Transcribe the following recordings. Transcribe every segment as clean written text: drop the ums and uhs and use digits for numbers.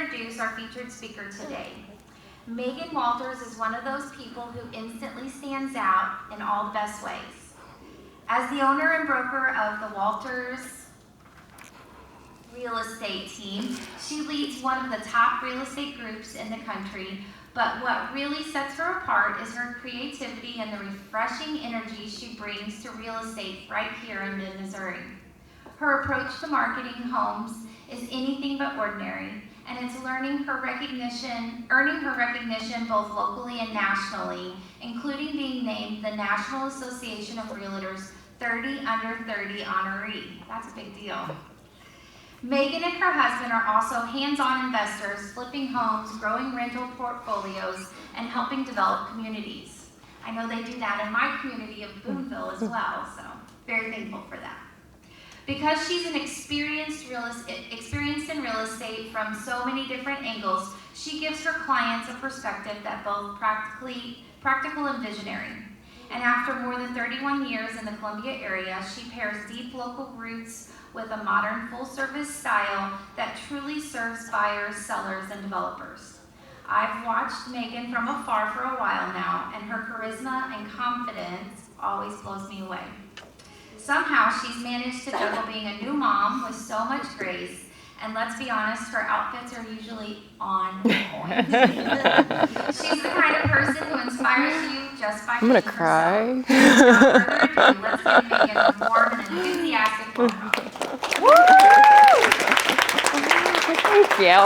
introduce our featured speaker today. Megan Walters is one of those people who instantly stands out in all the best ways. As the owner and broker of the Walters real estate team, she leads one of the top real estate groups in the country, but what really sets her apart is her creativity and the refreshing energy she brings to real estate right here in Mid-Missouri. Her approach to marketing homes is anything but ordinary, and it's earning her recognition both locally and nationally, including being named the National Association of Realtors 30 Under 30 honoree. That's a big deal. Megan and her husband are also hands-on investors, flipping homes, growing rental portfolios, and helping develop communities. I know they do that in my community of Boonville as well, so very thankful for that. Because she's an experienced in real estate from so many different angles, she gives her clients a perspective that's both practical and visionary. And after more than 31 years in the Columbia area, she pairs deep local roots with a modern full-service style that truly serves buyers, sellers, and developers. I've watched Megan from afar for a while now, and her charisma and confidence always blows me away. Somehow, she's managed to juggle being a new mom with so much grace, and let's be honest, her outfits are usually on point. She's the kind of person who inspires you just by being herself. I'm gonna cry. Without further ado, let's give Megan a warm and enthusiastic welcome. Thank you.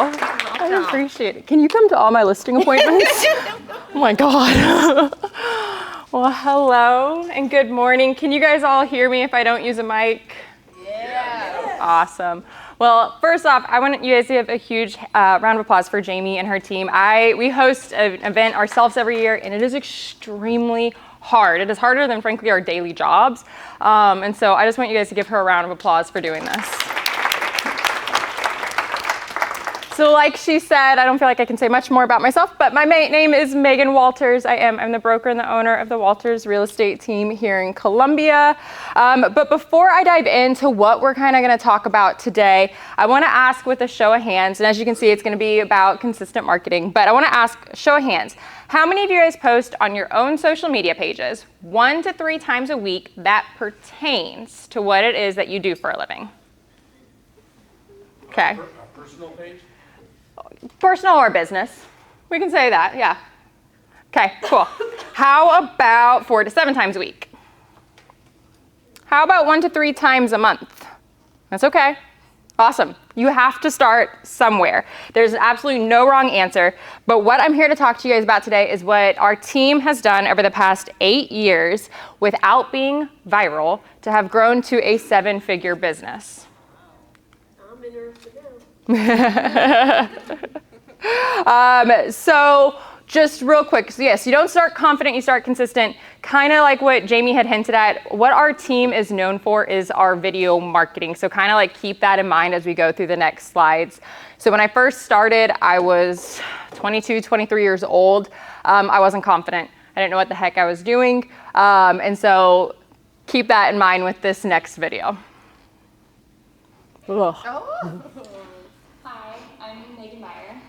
I appreciate it. Can you come to all my listing appointments? Oh my God. Well, hello and good morning. Can you guys all hear me if I don't use a mic? Yeah. Awesome. Well, first off, I want you guys to give a huge round of applause for Jamie and her team. We host an event ourselves every year, and it is extremely hard. It is harder than, frankly, our daily jobs. And so I just want you guys to give her a round of applause for doing this. So like she said, I don't feel like I can say much more about myself, but my name is Megan Walters. I'm the broker and the owner of the Walters real estate team here in Columbia. But before I dive into what we're kind of going to talk about today, I want to ask with a show of hands, and as you can see, it's going to be about consistent marketing, but I want to ask, show of hands, how many of you guys post on your own social media pages 1 to 3 times a week that pertains to what it is that you do for a living? Okay. A personal page? Personal or business. We can say that, yeah. Okay, cool. How about 4 to 7 times a week? How about 1 to 3 times a month? That's okay. Awesome. You have to start somewhere. There's absolutely no wrong answer, but what I'm here to talk to you guys about today is what our team has done over the past 8 years without being viral to have grown to a 7-figure business. I'm interested now. So just real quick, so yes, you don't start confident, you start consistent. Kind of like what Jamie had hinted at, what our team is known for is our video marketing. So kind of like keep that in mind as we go through the next slides. So when I first started, I was 22, 23 years old. I wasn't confident. I didn't know what the heck I was doing. And so keep that in mind with this next video. Ugh. Oh. Hi, I'm Megan Meyer.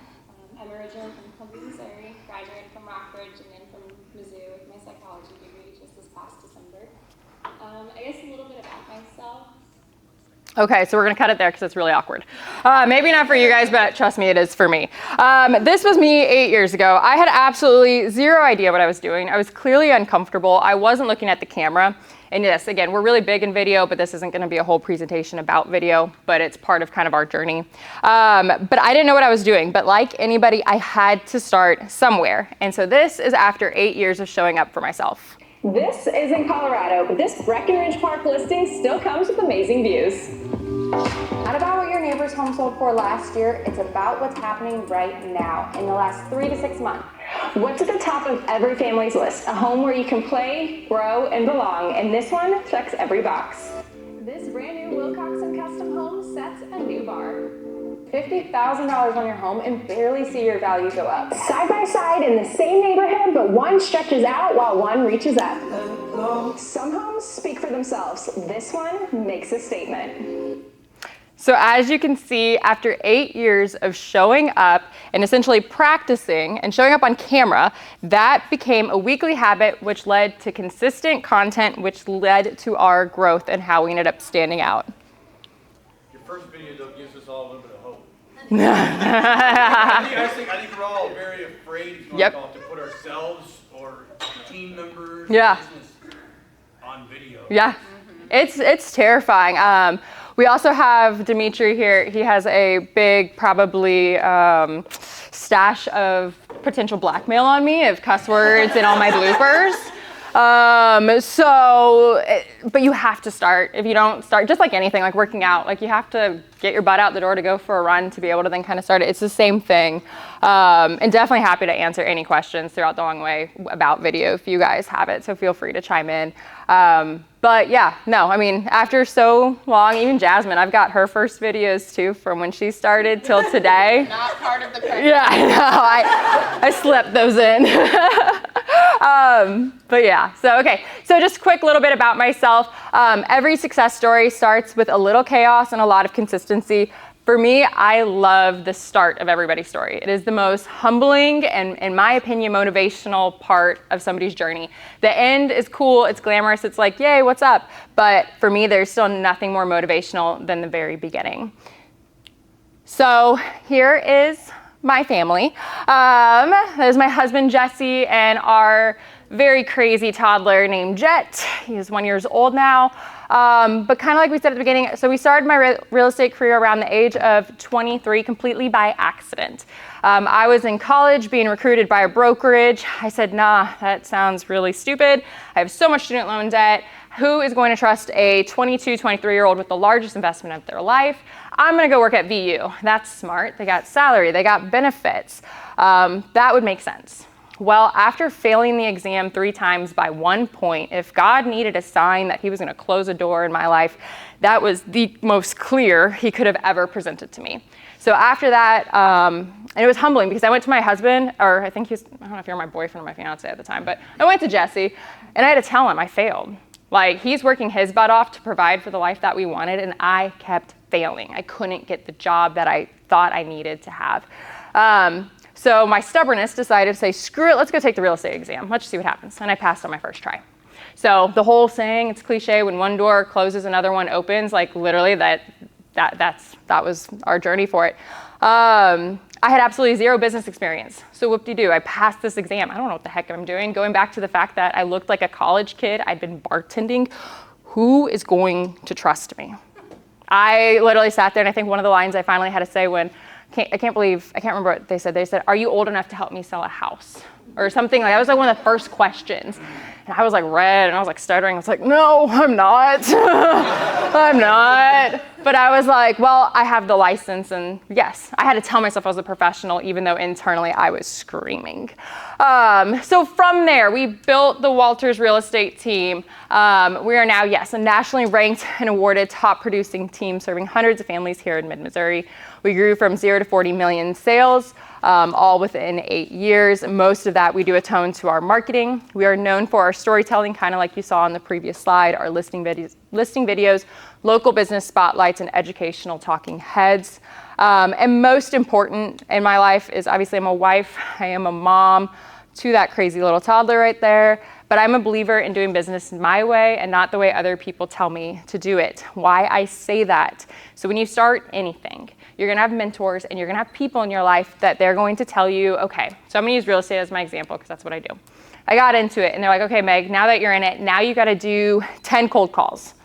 I'm originally from Columbia, Missouri, graduated from Rockbridge and then from Mizzou with my psychology degree just this past December. I guess a little bit about myself. Okay, so we're gonna cut it there because it's really awkward. Maybe not for you guys, but trust me, it is for me. This was me 8 years ago. I had absolutely zero idea what I was doing. I was clearly uncomfortable. I wasn't looking at the camera. And yes, again, we're really big in video, but this isn't gonna be a whole presentation about video, but it's part of kind of our journey. But I didn't know what I was doing, but like anybody, I had to start somewhere. And so this is after 8 years of showing up for myself. This is in Colorado, but this Breckenridge Park listing still comes with amazing views. Not about what your neighbor's home sold for last year, it's about what's happening right now in the last 3 to 6 months. What's at the top of every family's list? A home where you can play, grow, and belong, and this one checks every box. This brand new Wilcoxon custom home sets a new bar. $50,000 on your home and barely see your value go up. Side by side in the same neighborhood, but one stretches out while one reaches up. Some homes speak for themselves. This one makes a statement. So as you can see, after 8 years of showing up and essentially practicing and showing up on camera, that became a weekly habit, which led to consistent content, which led to our growth and how we ended up standing out. Your first video, though, gives us all a little bit of hope. I I think we're all very afraid, if you want Yep. to call it, to put ourselves or team members Yeah. or business on video. Yeah, it's terrifying. We also have Dimitri here. He has a big, probably stash of potential blackmail on me of cuss words and all my bloopers. But you have to start. If you don't start, just like anything, like working out, like you have to get your butt out the door to go for a run to be able to then kind of start it. It's the same thing. And definitely happy to answer any questions throughout the long way about video if you guys have it. So feel free to chime in. But yeah, no, I mean, after so long, even Jasmine, I've got her first videos too from when she started till today. Not part of the credit. Yeah, I know. I slipped those in. But yeah, so just a quick little bit about myself. Every success story starts with a little chaos and a lot of consistency. For me, I love the start of everybody's story. It is the most humbling and, in my opinion, motivational part of somebody's journey. The end is cool, it's glamorous, it's like, yay, what's up? But for me, there's still nothing more motivational than the very beginning. So here is my family. There's my husband, Jesse, and our very crazy toddler named Jet. He's 1 year old now. But kind of like we said at the beginning, so we started my real estate career around the age of 23 completely by accident. I was in college being recruited by a brokerage. I said, nah, that sounds really stupid. I have so much student loan debt. Who is going to trust a 22, 23-year-old with the largest investment of their life? I'm gonna go work at VU. That's smart. They got salary, they got benefits. That would make sense. Well, after failing the exam 3 times by 1 point, if God needed a sign that he was gonna close a door in my life, that was the most clear he could have ever presented to me. So after that, and it was humbling because I went to my husband, or I think I don't know if you're my boyfriend or my fiance at the time, but I went to Jesse and I had to tell him I failed. Like, he's working his butt off to provide for the life that we wanted, and I kept failing. I couldn't get the job that I thought I needed to have. So my stubbornness decided to say, screw it, let's go take the real estate exam. Let's see what happens. And I passed on my first try. So the whole saying, it's cliche, when one door closes, another one opens, like literally that was our journey for it. I had absolutely zero business experience. So whoop-de-doo, I passed this exam. I don't know what the heck I'm doing. Going back to the fact that I looked like a college kid, I'd been bartending. Who is going to trust me? I literally sat there, and I think one of the lines I finally had to say when, I can't remember what they said. They said, are you old enough to help me sell a house? Or something like that. Was like one of the first questions. And I was like red, and I was like stuttering. I was like, no, I'm not. I'm not. But I was like, well, I have the license, and yes, I had to tell myself I was a professional, even though internally I was screaming. So from there, we built the Walters real estate team. We are now, yes, a nationally ranked and awarded top producing team serving hundreds of families here in mid-Missouri. We grew from 0 to 40 million sales, all within 8 years. Most of that we do atone to our marketing. We are known for our storytelling, kind of like you saw on the previous slide, our listing videos, local business spotlights, and educational talking heads. And most important in my life is obviously I'm a wife, I am a mom to that crazy little toddler right there, but I'm a believer in doing business my way and not the way other people tell me to do it. Why I say that? So when you start anything, you're gonna have mentors and you're gonna have people in your life that they're going to tell you, okay, so I'm gonna use real estate as my example because that's what I do. I got into it and they're like, okay, Meg, now that you're in it, now you gotta do 10 cold calls.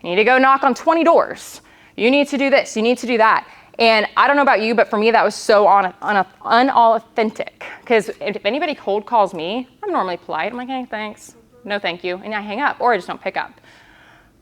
You need to go knock on 20 doors. You need to do this, you need to do that. And I don't know about you, but for me, that was so unauthentic. Because if anybody cold calls me, I'm normally polite. I'm like, hey, thanks, no thank you. And I hang up, or I just don't pick up.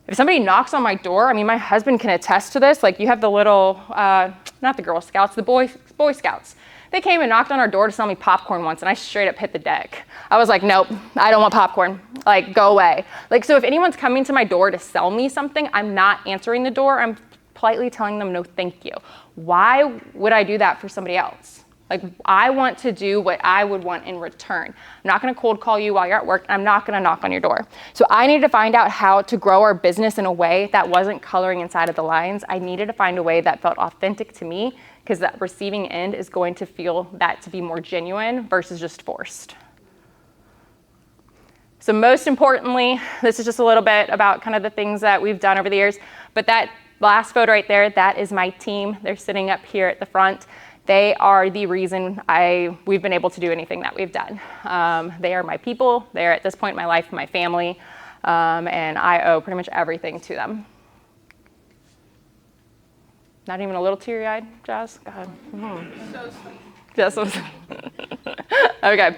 If somebody knocks on my door, I mean, my husband can attest to this. Like, you have the little, not the Girl Scouts, the Boy Scouts. They came and knocked on our door to sell me popcorn once, and I straight up hit the deck. I was like, nope, I don't want popcorn. Like, go away. Like, so if anyone's coming to my door to sell me something, I'm not answering the door. I'm politely telling them no thank you. Why would I do that for somebody else? Like, I want to do what I would want in return. I'm not gonna cold call you while you're at work. I'm not gonna knock on your door. So I needed to find out how to grow our business in a way that wasn't coloring inside of the lines. I needed to find a way that felt authentic to me, because that receiving end is going to feel that to be more genuine versus just forced. So most importantly, this is just a little bit about kind of the things that we've done over the years, but that last photo right there, that is my team. They're sitting up here at the front. They are the reason we've been able to do anything that we've done. They are my people. They're at this point in my life, my family, and I owe pretty much everything to them. Not even a little teary-eyed, Jazz? God. So sweet. Just so okay.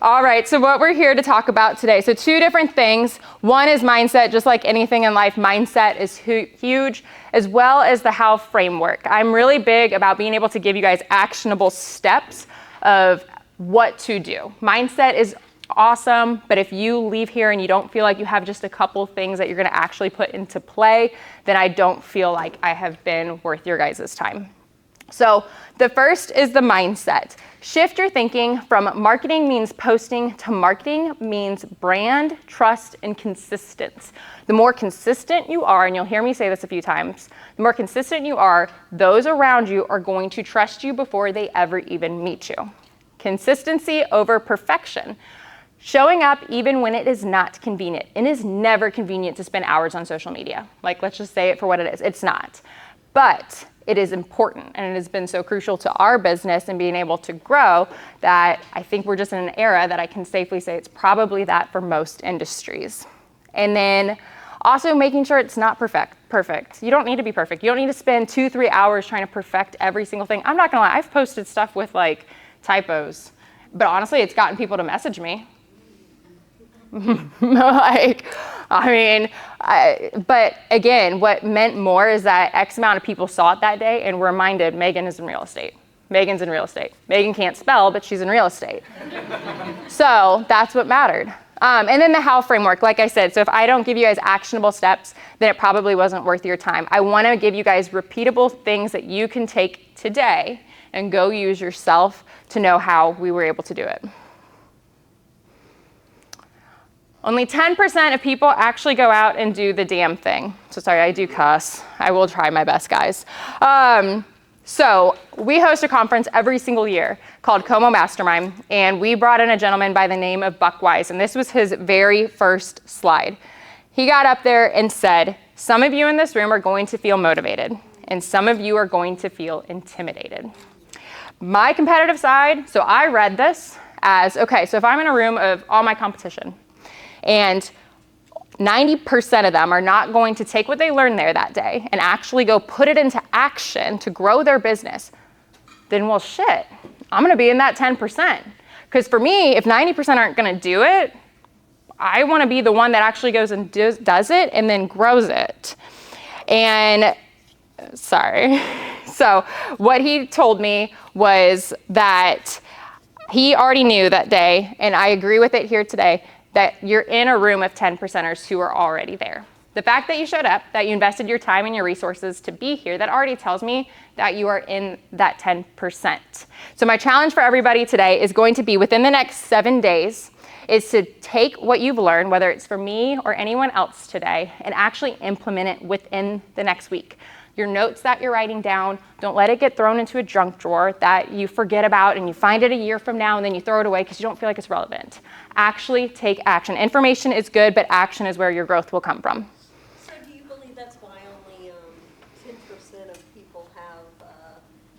All right, so what we're here to talk about today. So 2 different things. One is mindset. Just like anything in life, mindset is huge, as well as the how framework. I'm really big about being able to give you guys actionable steps of what to do. Mindset is awesome, but if you leave here and you don't feel like you have just a couple things that you're gonna actually put into play, then I don't feel like I have been worth your guys' time. So the first is the mindset. Shift your thinking from marketing means posting to marketing means brand, trust, and consistent. The more consistent you are, and you'll hear me say this a few times, the more consistent you are, those around you are going to trust you before they ever even meet you. Consistency over perfection. Showing up even when it is not convenient. It is never convenient to spend hours on social media. Like, let's just say it for what it is. It's not. But it is important, and it has been so crucial to our business and being able to grow that I think we're just in an era that I can safely say it's probably that for most industries. And then also making sure it's not perfect. You don't need to be perfect. You don't need to spend 2-3 hours trying to perfect every single thing. I'm not gonna lie, I've posted stuff with like typos, but honestly, it's gotten people to message me. Like, I mean, but again, what meant more is that X amount of people saw it that day and were reminded Megan is in real estate. Megan's in real estate. Megan can't spell, but she's in real estate. So that's what mattered. And then the how framework, like I said, so if I don't give you guys actionable steps, then it probably wasn't worth your time. I want to give you guys repeatable things that you can take today and go use yourself to know how we were able to do it. Only 10% of people actually go out and do the damn thing. So sorry, I do cuss. I will try my best, guys. So we host a conference every single year called Como Mastermind, and we brought in a gentleman by the name of Buck Wise, and this was his very first slide. He got up there and said, some of you in this room are going to feel motivated, and some of you are going to feel intimidated. My competitive side, so I read this as, okay, so if I'm in a room of all my competition, and 90% of them are not going to take what they learned there that day and actually go put it into action to grow their business, then well, shit, I'm gonna be in that 10%. Because for me, if 90% aren't gonna do it, I wanna be the one that actually goes and does it and then grows it. And sorry. So what he told me was that he already knew that day, and I agree with it here today, that you're in a room of 10%ers who are already there. The fact that you showed up, that you invested your time and your resources to be here, that already tells me that you are in that 10%. So my challenge for everybody today is going to be within the next 7 days is to take what you've learned, whether it's for me or anyone else today, and actually implement it within the next week. Your notes that you're writing down, don't let it get thrown into a junk drawer that you forget about and you find it a year from now and then you throw it away because you don't feel like it's relevant. Actually take action. Information is good, but action is where your growth will come from. So do you believe that's why only 10% of people have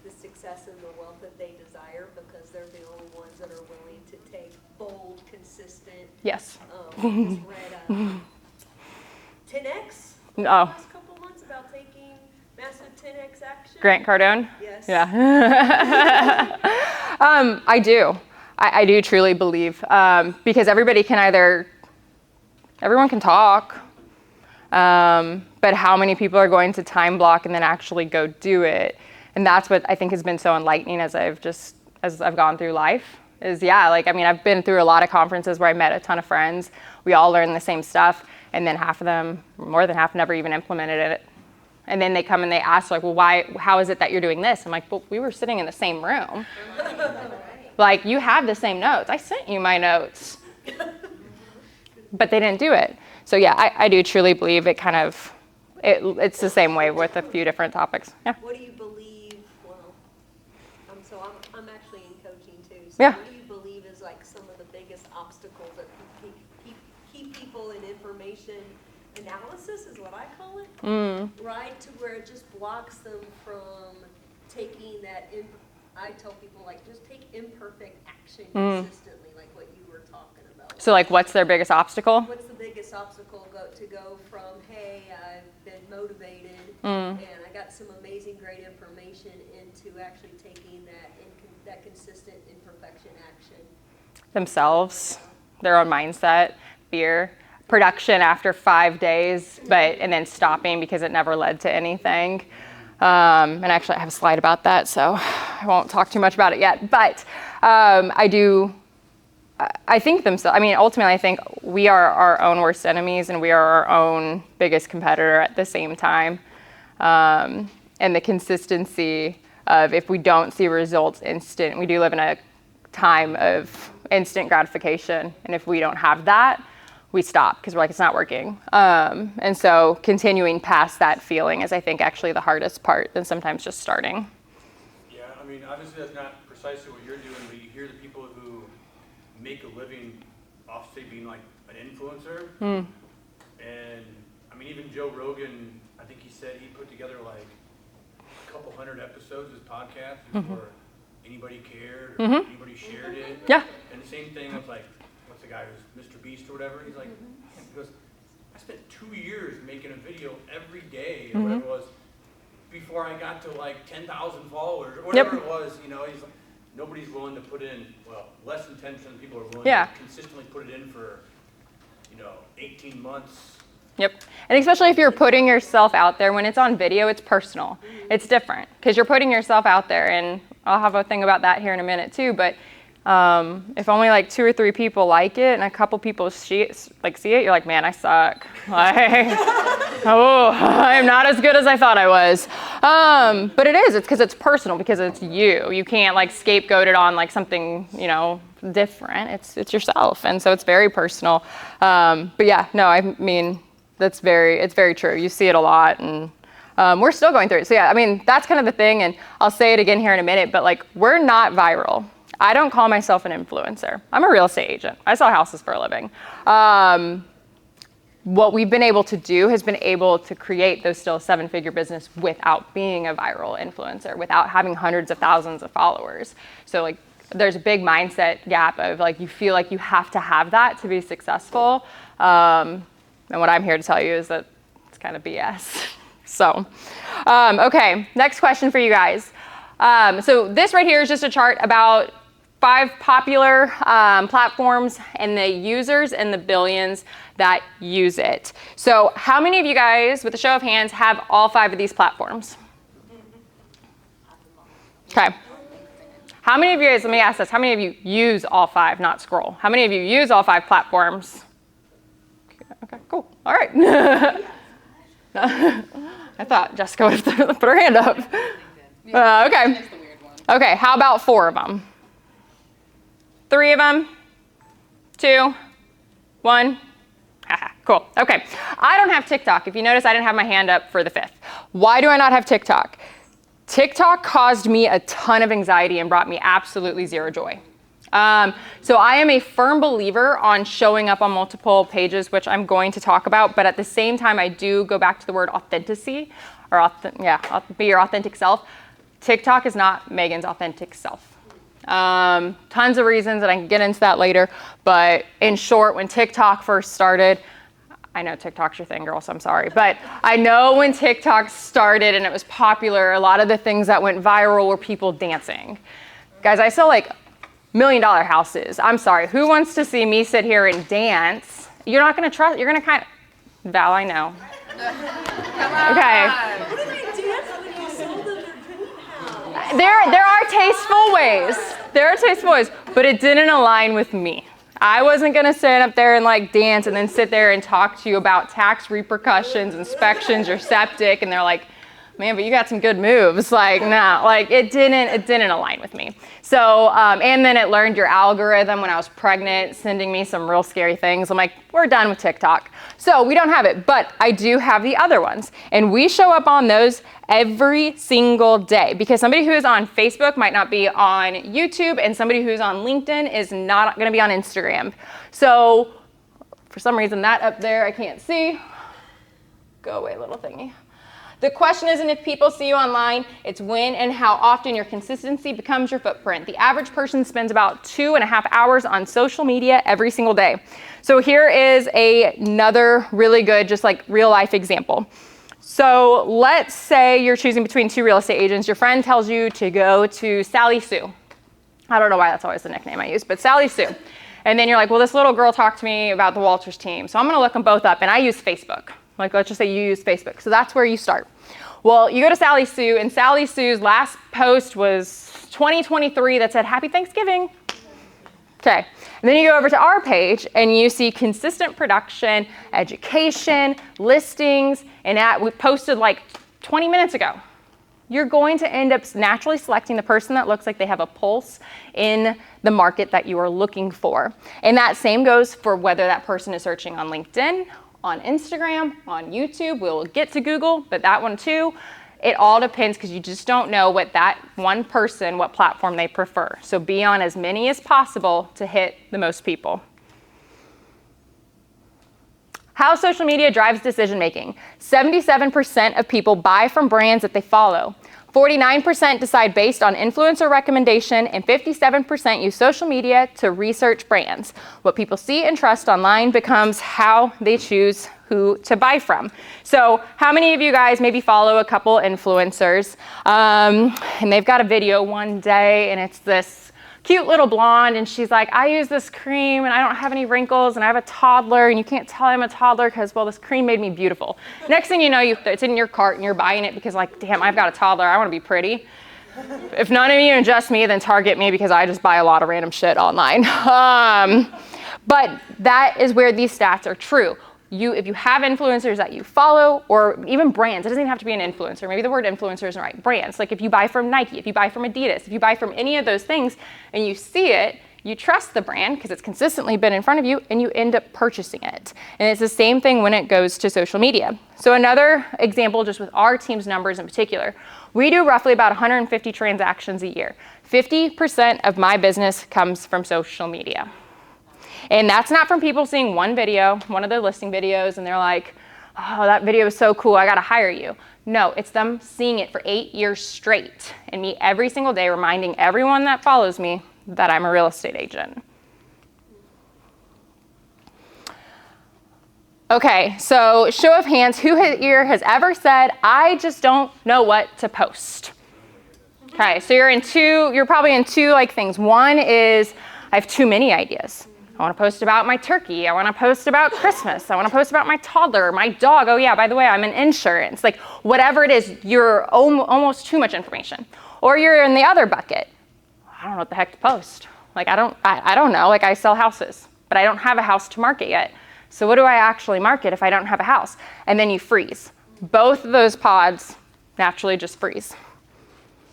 the success and the wealth that they desire, because they're the only ones that are willing to take bold, consistent, Yes. just read 10X No. last couple months about taking massive 10X action? Grant Cardone? Yes. Yeah. I do. I do truly believe, because everybody can everyone can talk, but how many people are going to time block and then actually go do it? And that's what I think has been so enlightening as I've gone through life is, yeah, like, I mean, I've been through a lot of conferences where I met a ton of friends. We all learned the same stuff, and then half of them, more than half, never even implemented it. And then they come and they ask like, well, how is it that you're doing this? I'm like, well, we were sitting in the same room. Like, you have the same notes. I sent you my notes. But they didn't do it. So yeah, I do truly believe it kind of, it's the same way with a few different topics. Yeah. What do you believe, well, I'm actually in coaching too, so Yeah. what do you believe is like some of the biggest obstacles that keep people in information analysis is what I call it, right? To where it just blocks them from taking that, I tell people like, just take imperfect action consistently, like what you were talking about. So like, what's their biggest obstacle? What's the biggest obstacle to go from, hey, I've been motivated and I got some amazing, great information into actually taking that consistent imperfection action? Themselves, their own mindset, fear, production after 5 days, and then stopping because it never led to anything. And actually I have a slide about that, so I won't talk too much about it yet. But I think ultimately I think we are our own worst enemies and we are our own biggest competitor at the same time. And the consistency of, if we don't see results instant, we do live in a time of instant gratification. And if we don't have that, we stop because we're like, it's not working. And so continuing past that feeling is, I think, actually the hardest part than sometimes just starting. Yeah, I mean, obviously that's not precisely what you're doing, but you hear the people who make a living off, say, being like an influencer. And I mean, even Joe Rogan, I think he said he put together like a couple hundred episodes of his podcast before anybody cared or anybody shared it. Yeah. And the same thing with like, what's the guy who's Mr. Beast or whatever? He's like, he goes, I spent 2 years making a video every day or whatever it was before I got to like 10,000 followers or whatever it was. You know, he's like, nobody's willing to put in, well, less than 10% of people are willing to consistently put it in for, 18 months. Yep. And especially if you're putting yourself out there, when it's on video, it's personal. It's different because you're putting yourself out there, and I'll have a thing about that here in a minute too. But if only like 2 or 3 people like it and a couple people see it, you're like, man, I suck. I am not as good as I thought I was. But it's because it's personal, because it's you. You can't like scapegoat it on like something, different. It's yourself. And so it's very personal. But yeah, no, I mean, it's very true. You see it a lot, and we're still going through it. So yeah, I mean, that's kind of the thing. And I'll say it again here in a minute, but like, we're not viral. I don't call myself an influencer. I'm a real estate agent. I sell houses for a living. What we've been able to do has been able to create those still 7-figure business without being a viral influencer, without having hundreds of thousands of followers. So like, there's a big mindset gap of like, you feel like you have to have that to be successful. And what I'm here to tell you is that it's kind of BS. So, okay, next question for you guys. So this right here is just a chart about 5 popular platforms and the users and the billions that use it. So how many of you guys, with a show of hands, have all 5 of these platforms? Okay. How many of you guys, let me ask this, how many of you use all 5, not scroll? How many of you use all 5 platforms? Okay, cool. All right. I thought Jessica would have put her hand up. Okay. Okay, how about 4 of them? 3 of them? 2? 1? Haha, cool. Okay. I don't have TikTok. If you notice, I didn't have my hand up for the 5th. Why do I not have TikTok? TikTok caused me a ton of anxiety and brought me absolutely 0 joy. So I am a firm believer on showing up on multiple pages, which I'm going to talk about, but at the same time, I do go back to the word authenticity, or be your authentic self. TikTok is not Megan's authentic self. Tons of reasons, and I can get into that later, but in short, when TikTok first started, I know TikTok's your thing, girl, so I'm sorry, but I know when TikTok started and it was popular, a lot of the things that went viral were people dancing. Guys, I sell like $1 million houses. I'm sorry, who wants to see me sit here and dance? You're not gonna trust, you're gonna kind of, Val, I know. Okay. What do they dance when you sold them their dream house? There are tasteful ways. There are tasteful ways, but it didn't align with me. I wasn't gonna stand up there and like dance and then sit there and talk to you about tax repercussions, inspections, your septic, and they're like, man, but you got some good moves. Like, nah, like it didn't align with me. So, and then it learned your algorithm when I was pregnant, sending me some real scary things. I'm like, we're done with TikTok. So we don't have it, but I do have the other ones. And we show up on those every single day because somebody who is on Facebook might not be on YouTube, and somebody who's on LinkedIn is not gonna be on Instagram. So for some reason that up there I can't see. Go away, little thingy. The question isn't if people see you online, it's when and how often your consistency becomes your footprint. The average person spends about 2.5 hours on social media every single day. So here is another really good, just like real life example. So let's say you're choosing between 2 real estate agents. Your friend tells you to go to Sally Sue. I don't know why that's always the nickname I use, but Sally Sue. And then you're like, well, this little girl talked to me about the Walters team. So I'm gonna look them both up, and I use Facebook. Like, let's just say you use Facebook. So that's where you start. Well, you go to Sally Sue, and Sally Sue's last post was 2023 that said, Happy Thanksgiving. Okay. And then you go over to our page, and you see consistent production, education, listings, and we posted like 20 minutes ago. You're going to end up naturally selecting the person that looks like they have a pulse in the market that you are looking for. And that same goes for whether that person is searching on LinkedIn, on Instagram, on YouTube. We'll get to Google, but that one too. It all depends because you just don't know what that one person, what platform they prefer. So be on as many as possible to hit the most people. How social media drives decision making. 77% of people buy from brands that they follow. 49% decide based on influencer recommendation, and 57% use social media to research brands. What people see and trust online becomes how they choose who to buy from. So how many of you guys maybe follow a couple influencers and they've got a video one day and it's this cute little blonde, and she's like, I use this cream and I don't have any wrinkles and I have a toddler, and you can't tell I'm a toddler because, well, this cream made me beautiful. Next thing you know, it's in your cart and you're buying it because, like, damn, I've got a toddler, I want to be pretty. If none of you and just me, then target me because I just buy a lot of random shit online. But that is where these stats are true. If you have influencers that you follow, or even brands, it doesn't even have to be an influencer. Maybe the word influencer isn't right. Brands, like if you buy from Nike, if you buy from Adidas, if you buy from any of those things and you see it, you trust the brand because it's consistently been in front of you, and you end up purchasing it. And it's the same thing when it goes to social media. So another example, just with our team's numbers in particular, we do roughly about 150 transactions a year. 50% of my business comes from social media. And that's not from people seeing one video, one of the listing videos, and they're like, oh, that video is so cool, I gotta hire you. No, it's them seeing it for 8 years straight, and me every single day reminding everyone that follows me that I'm a real estate agent. Okay, so show of hands, who here has ever said, I just don't know what to post? Okay, so you're probably in two like things. One is, I have too many ideas. I want to post about my turkey. I want to post about Christmas. I want to post about my toddler, my dog. Oh yeah, by the way, I'm in insurance. Like whatever it is, you're almost too much information. Or you're in the other bucket. I don't know what the heck to post. Like I don't know. Like I sell houses, but I don't have a house to market yet. So what do I actually market if I don't have a house? And then you freeze. Both of those pods naturally just freeze.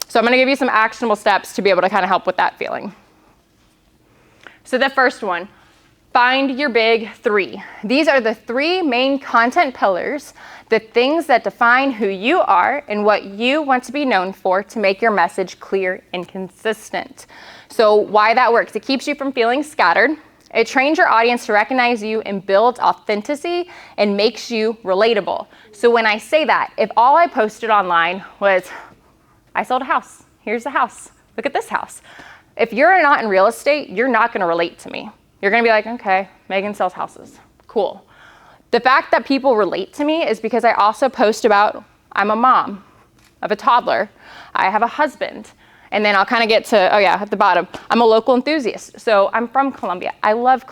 So I'm going to give you some actionable steps to be able to kind of help with that feeling. So the first one, find your big 3. These are the 3 main content pillars, the things that define who you are and what you want to be known for to make your message clear and consistent. So why that works, it keeps you from feeling scattered. It trains your audience to recognize you and builds authenticity and makes you relatable. So when I say that, if all I posted online was, I sold a house, here's the house, look at this house. If you're not in real estate, you're not gonna relate to me. You're gonna be like, okay, Megan sells houses, cool. The fact that people relate to me is because I also post about, I'm a mom of a toddler, I have a husband, and then I'll kind of get to, oh yeah, at the bottom, I'm a local enthusiast. So I'm from Columbia, I love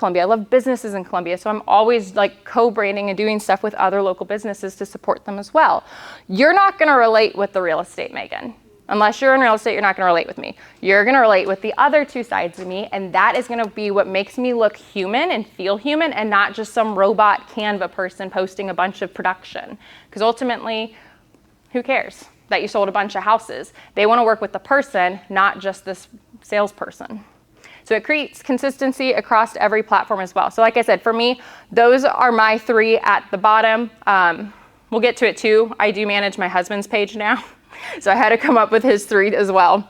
businesses in Columbia, so I'm always like co-branding and doing stuff with other local businesses to support them as well. You're not gonna relate with the real estate, Megan. Unless you're in real estate, you're not gonna relate with me. You're gonna relate with the other 2 sides of me, and that is gonna be what makes me look human and feel human and not just some robot Canva person posting a bunch of production. Because ultimately, who cares? that you sold a bunch of houses. They want to work with the person, not just this salesperson. So it creates consistency across every platform as well. So like I said, for me, those are my 3 at the bottom. We'll get to it too. I do manage my husband's page now. So I had to come up with his 3 as well.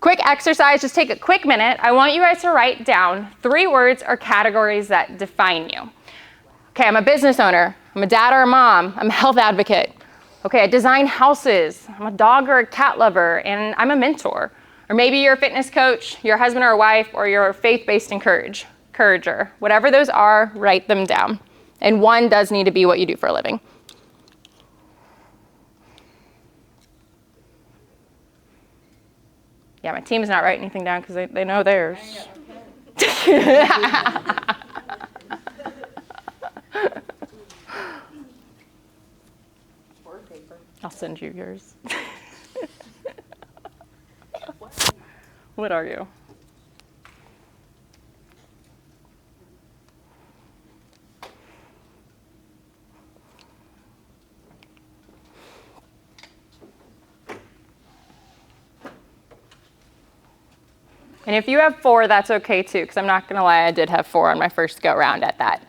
Quick exercise, just take a quick minute. I want you guys to write down 3 words or categories that define you. Okay, I'm a business owner. I'm a dad or a mom. I'm a health advocate. Okay, I design houses. I'm a dog or a cat lover, and I'm a mentor. Or maybe you're a fitness coach, you're a husband or a wife, or you're a faith-based encourager. Whatever those are, write them down. And 1 does need to be what you do for a living. Yeah, my team's not writing anything down because they know theirs. I'll send you yours. What are you? And if you have 4, that's okay too, because I'm not going to lie, I did have 4 on my first go round at that.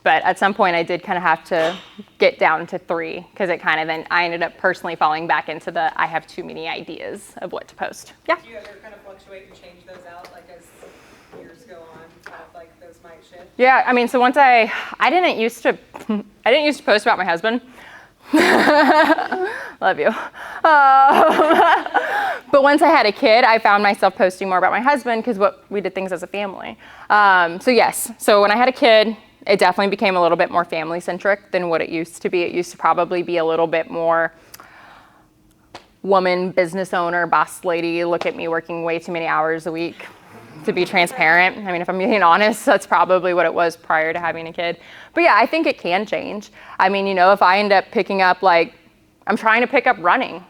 But at some point I did kind of have to get down to 3, because it kind of then I ended up personally falling back into the I have too many ideas of what to post. Yeah? Do you ever kind of fluctuate and change those out, like as years go on, kind of like those might shift? Yeah, I mean, so once I didn't used to post about my husband. Love you. But once I had a kid, I found myself posting more about my husband because we did things as a family. So yes, so when I had a kid, it definitely became a little bit more family centric than what it used to be. It used to probably be a little bit more woman, business owner, boss lady, look at me working way too many hours a week. To be transparent, I mean, if I'm being honest, that's probably what it was prior to having a kid. But yeah, I think it can change. I mean, you know, if I end up picking up, like, I'm trying to pick up running.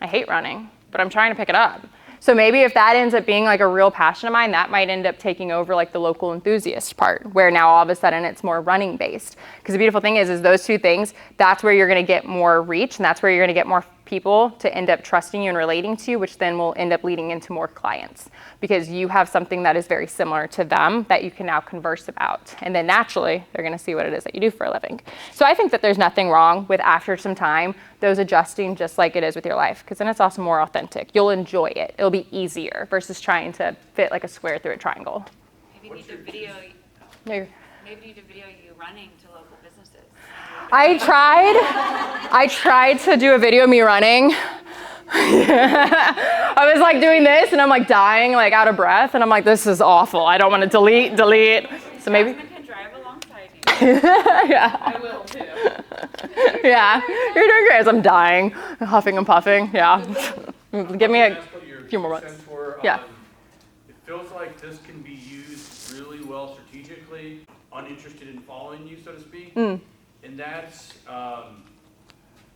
I hate running, but I'm trying to pick it up. So maybe if that ends up being like a real passion of mine, that might end up taking over like the local enthusiast part, where now all of a sudden it's more running based. Because the beautiful thing is those 2 things, that's where you're going to get more reach, and that's where you're going to get more people to end up trusting you and relating to you, which then will end up leading into more clients, because you have something that is very similar to them that you can now converse about. And then naturally, they're going to see what it is that you do for a living. So I think that there's nothing wrong with, after some time, those adjusting just like it is with your life, because then it's also more authentic. You'll enjoy it. It'll be easier versus trying to fit like a square through a triangle. Maybe you need to video you running to local businesses. I tried to do a video of me running. I was like doing this and I'm like dying, like out of breath, and I'm like, this is awful. I don't want to delete. So maybe. Jasmine can drive alongside you. Yeah. I will too. Yeah, you're doing great. As I'm dying, huffing and puffing. Yeah. Give me a few more months. Yeah. It feels like this can be used really well strategically, uninterested in following you, so to speak. And that's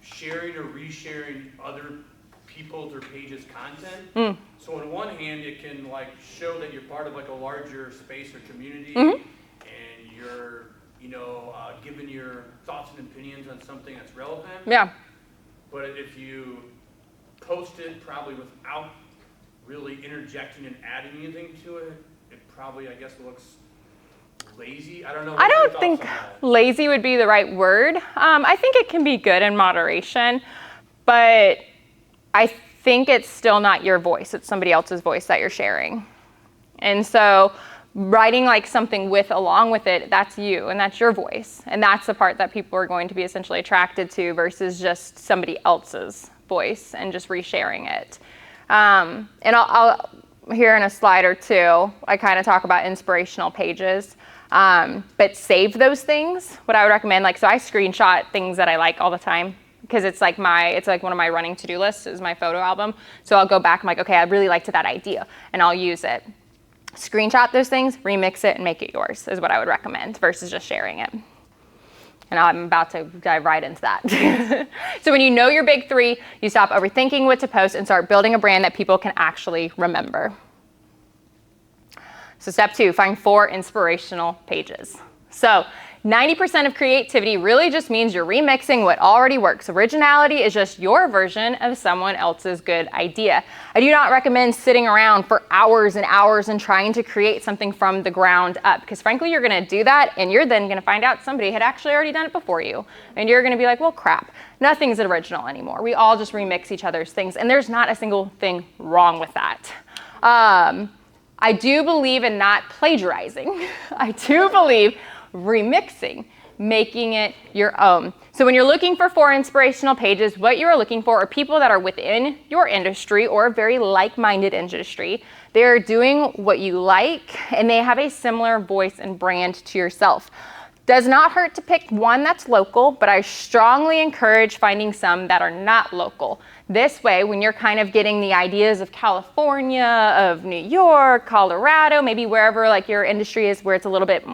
sharing or resharing other people's or pages' content. So on one hand, it can like show that you're part of like a larger space or community, and you're, giving your thoughts and opinions on something that's relevant. Yeah. But if you post it probably without really interjecting and adding anything to it, it probably, I guess, looks lazy. I don't know. I don't think lazy would be the right word. I think it can be good in moderation, but I think it's still not your voice. It's somebody else's voice that you're sharing. And so writing like something along with it, that's you and that's your voice. And that's the part that people are going to be essentially attracted to versus just somebody else's voice and just resharing it. And I'll here in a slide or 2, I kind of talk about inspirational pages. But save those things. What I would recommend, so I screenshot things that I like all the time, because it's like one of my running to-do lists is my photo album. So I'll go back, I'm like, okay, I really liked that idea, and I'll use it. Screenshot those things, remix it, and make it yours is what I would recommend versus just sharing it. And I'm about to dive right into that. So when you know your big 3, you stop overthinking what to post and start building a brand that people can actually remember. So step 2, find 4 inspirational pages. So 90% of creativity really just means you're remixing what already works. Originality is just your version of someone else's good idea. I do not recommend sitting around for hours and hours and trying to create something from the ground up, because frankly, you're gonna do that and you're then gonna find out somebody had actually already done it before you. And you're gonna be like, well, crap, nothing's original anymore. We all just remix each other's things, and there's not a single thing wrong with that. I do believe in not plagiarizing. I do believe remixing, making it your own. So when you're looking for inspirational pages, what you're looking for are people that are within your industry or a very like-minded industry. They're doing what you like, and they have a similar voice and brand to yourself. Does not hurt to pick one that's local, but I strongly encourage finding some that are not local. This way, when you're kind of getting the ideas of California, of New York, Colorado, maybe wherever like your industry is where it's a little bit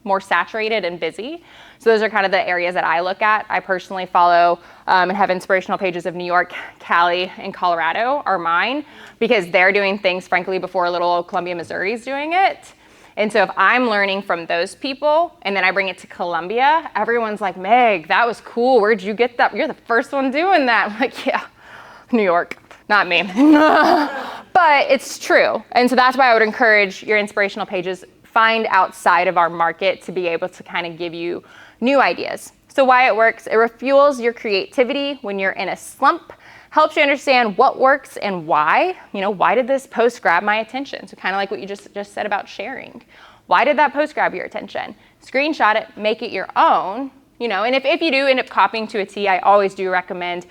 more saturated and busy. So those are kind of the areas that I look at. I personally follow and have inspirational pages of New York, Cali, and Colorado are mine, because they're doing things, frankly, before little old Columbia, Missouri is doing it. And so if I'm learning from those people and then I bring it to Columbia, everyone's like, Meg, that was cool. Where'd you get that? You're the first one doing that. I'm like, yeah, New York, not me. But it's true. And so that's why I would encourage your inspirational pages, find outside of our market to be able to kind of give you new ideas. So why it works, it refuels your creativity when you're in a slump, helps you understand what works and why. You know, why did this post grab my attention? So kind of like what you just said about sharing. Why did that post grab your attention? Screenshot it, make it your own, you know, and if you do end up copying to a T, I always do recommend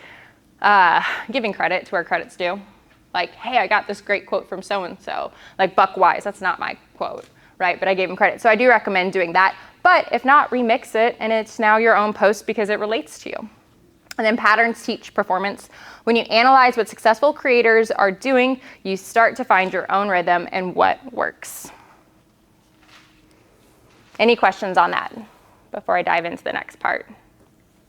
giving credit to where credit's due. Like, hey, I got this great quote from so-and-so, like Buck Wise, that's not my quote, right? But I gave him credit. So I do recommend doing that. But if not, remix it and it's now your own post because it relates to you. And then patterns teach performance. When you analyze what successful creators are doing, you start to find your own rhythm and what works. Any questions on that before I dive into the next part?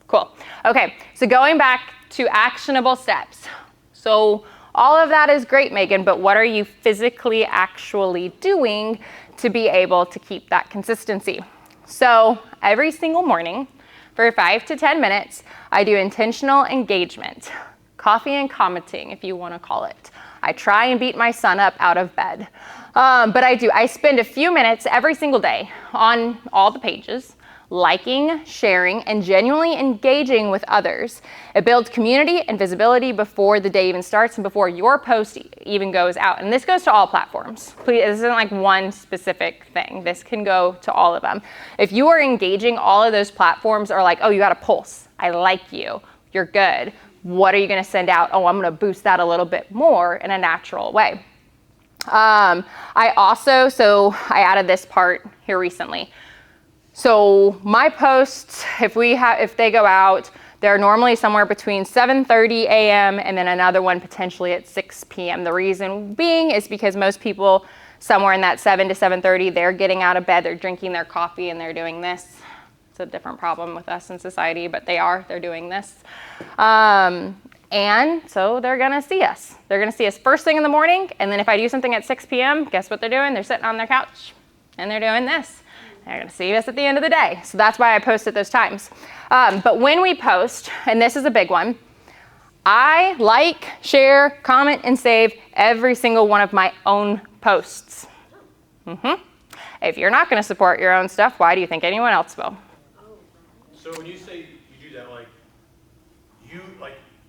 Cool. Okay, so going back to actionable steps. So all of that is great, Megan, but what are you physically actually doing to be able to keep that consistency? So every single morning, for 5 to 10 minutes, I do intentional engagement, coffee and commenting, if you want to call it. I try and beat my son up out of bed, but I spend a few minutes every single day on all the pages, liking, sharing, and genuinely engaging with others. It builds community and visibility before the day even starts and before your post even goes out. And this goes to all platforms. Please, this isn't like one specific thing. This can go to all of them. If you are engaging, all of those platforms are like, oh, you got a pulse. I like you. You're good. What are you going to send out? Oh, I'm going to boost that a little bit more in a natural way. I added this part here recently. So my posts, if they go out, they're normally somewhere between 7:30 a.m. and then another one potentially at 6 p.m. The reason being is because most people somewhere in that 7 to 7:30, they're getting out of bed, they're drinking their coffee and they're doing this. It's a different problem with us in society, but they're doing this. And so they're gonna see us. They're gonna see us first thing in the morning, and then if I do something at 6 p.m., guess what they're doing? They're sitting on their couch and they're doing this. They're gonna see us at the end of the day. So that's why I post at those times. But when we post, and this is a big one, I like, share, comment, and save every single one of my own posts. If you're not gonna support your own stuff, why do you think anyone else will? So when you say you do that,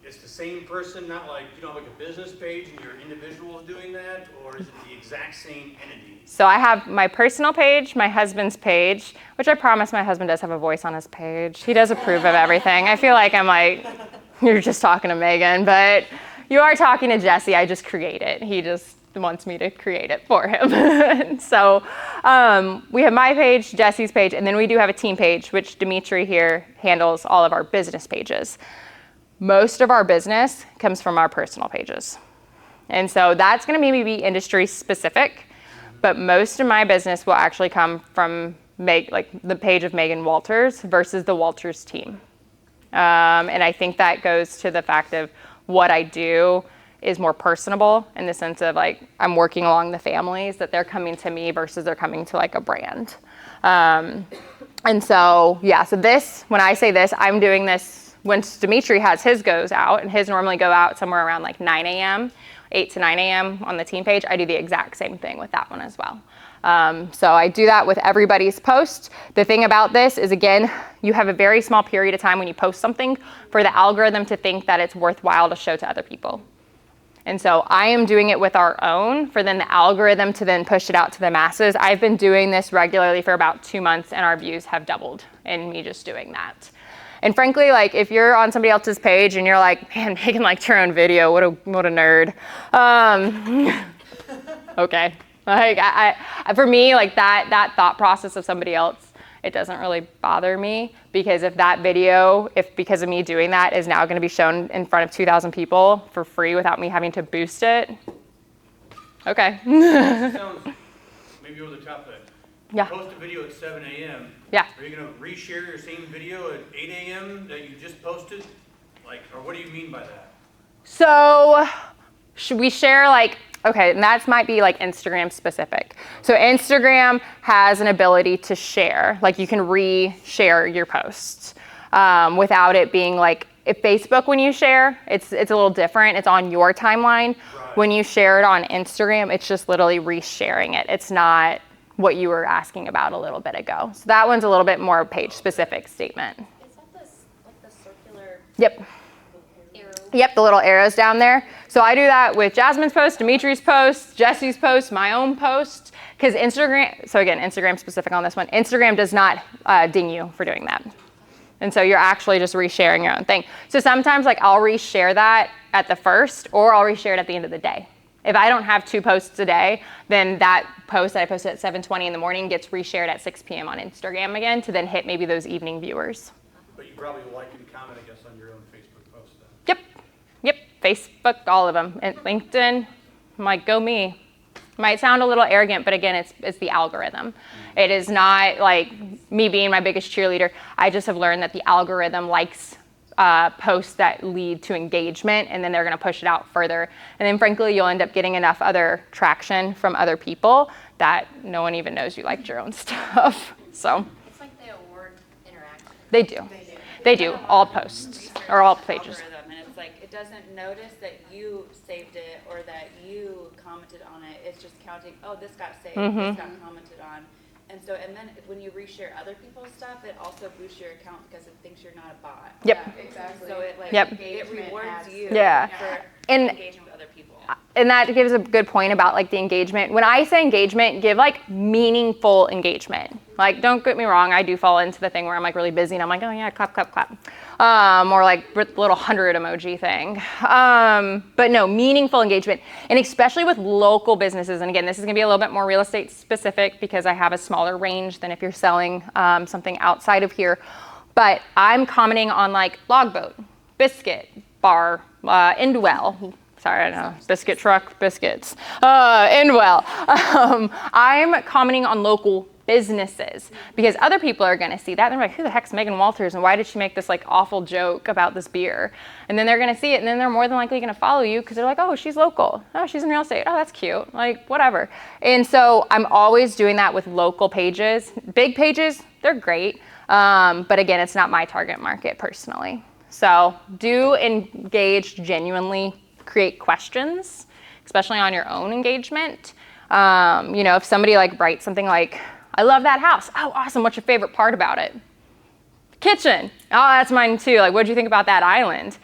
it's the same person, not like you don't have like a business page and you're individuals doing that, or is it the exact same entity? So I have my personal page, my husband's page, which I promise my husband does have a voice on his page. He does approve of everything. I feel like I'm like, you're just talking to Megan, but you are talking to Jesse. I just create it. He just wants me to create it for him. So we have my page, Jesse's page, and then we do have a team page, which Dimitri here handles all of our business pages. Most of our business comes from our personal pages. And so that's gonna maybe be industry specific, but most of my business will actually come from the page of Megan Walters versus the Walters team. And I think that goes to the fact of what I do is more personable in the sense of like, I'm working along the families, that they're coming to me versus they're coming to like a brand. And so, yeah, so this, when I say this, I'm doing this when Dimitri has his goes out, and his normally go out somewhere around like 9 a.m., 8 to 9 a.m. on the team page. I do the exact same thing with that one as well. So I do that with everybody's post. The thing about this is, again, you have a very small period of time when you post something for the algorithm to think that it's worthwhile to show to other people. And so I am doing it with our own for then the algorithm to then push it out to the masses. I've been doing this regularly for about 2 months, and our views have doubled in me just doing that. And frankly, like if you're on somebody else's page and you're like, man, Megan liked her own video, what a nerd. Okay. Like for me, like that thought process of somebody else, it doesn't really bother me, because if that video, if because of me doing that is now going to be shown in front of 2,000 people for free without me having to boost it, okay. It sounds maybe over the top of that. Yeah. Post a video at 7 a.m. Yeah. Are you going to reshare your same video at 8 a.m. that you just posted? Like, or what do you mean by that? So should we share like, okay, and that might be like Instagram specific. So Instagram has an ability to share, like you can re-share your posts without it being like, if Facebook, when you share, it's a little different. It's on your timeline. Right. When you share it on Instagram, it's just literally re-sharing it. It's not what you were asking about a little bit ago. So that one's a little bit more page specific statement. Is that like the circular Yep. arrow? Yep, the little arrows down there. So I do that with Jasmine's post, Dimitri's post, Jesse's post, my own post, because Instagram, so again, Instagram specific on this one, Instagram does not ding you for doing that. And so you're actually just resharing your own thing. So sometimes like I'll reshare that at the first, or I'll reshare it at the end of the day. If I don't have 2 posts a day, then that post that I posted at 7:20 in the morning gets reshared at 6 p.m. on Instagram again to then hit maybe those evening viewers. But you probably like and comment, I guess, on your own Facebook post then. Yep, Facebook, all of them. And LinkedIn, I'm like, go me. Might sound a little arrogant, but again, it's the algorithm. It is not like me being my biggest cheerleader. I just have learned that the algorithm likes posts that lead to engagement, and then they're going to push it out further. And then frankly, you'll end up getting enough other traction from other people that no one even knows you liked your own stuff. So It's like the award interaction. they do. They do, all posts or all pages. Algorithm, and it's like it doesn't notice that you saved it or that you commented on it. It's just counting, oh, this got saved, this got commented on. And so, and then when you reshare other people's stuff, it also boosts your account because it thinks you're not a bot. Yep. Yeah, exactly. So it like Yep. it rewards you Yeah. for And- engaging with other people. And that gives a good point about like the engagement. When I say engagement, give like meaningful engagement. Like, don't get me wrong, I do fall into the thing where I'm like really busy and I'm like, oh yeah, clap, clap, clap. Or like little 100 emoji thing. But no, meaningful engagement. And especially with local businesses. And again, this is gonna be a little bit more real estate specific because I have a smaller range than if you're selling something outside of here. But I'm commenting on like Logboat, Biscuit, Bar, Endwell. Sorry, I don't know, biscuit truck, biscuits, Endwell. I'm commenting on local businesses because other people are gonna see that. They're like, who the heck's Megan Walters and why did she make this like awful joke about this beer? And then they're gonna see it and then they're more than likely gonna follow you because they're like, oh, she's local. Oh, she's in real estate. Oh, that's cute. Like, whatever. And so I'm always doing that with local pages. Big pages, they're great. But again, it's not my target market personally. So do engage genuinely, create questions, especially on your own engagement. You know, if somebody like writes something like, I love that house. Oh, awesome. What's your favorite part about it? Kitchen. Oh, that's mine too. Like, what'd you think about that island?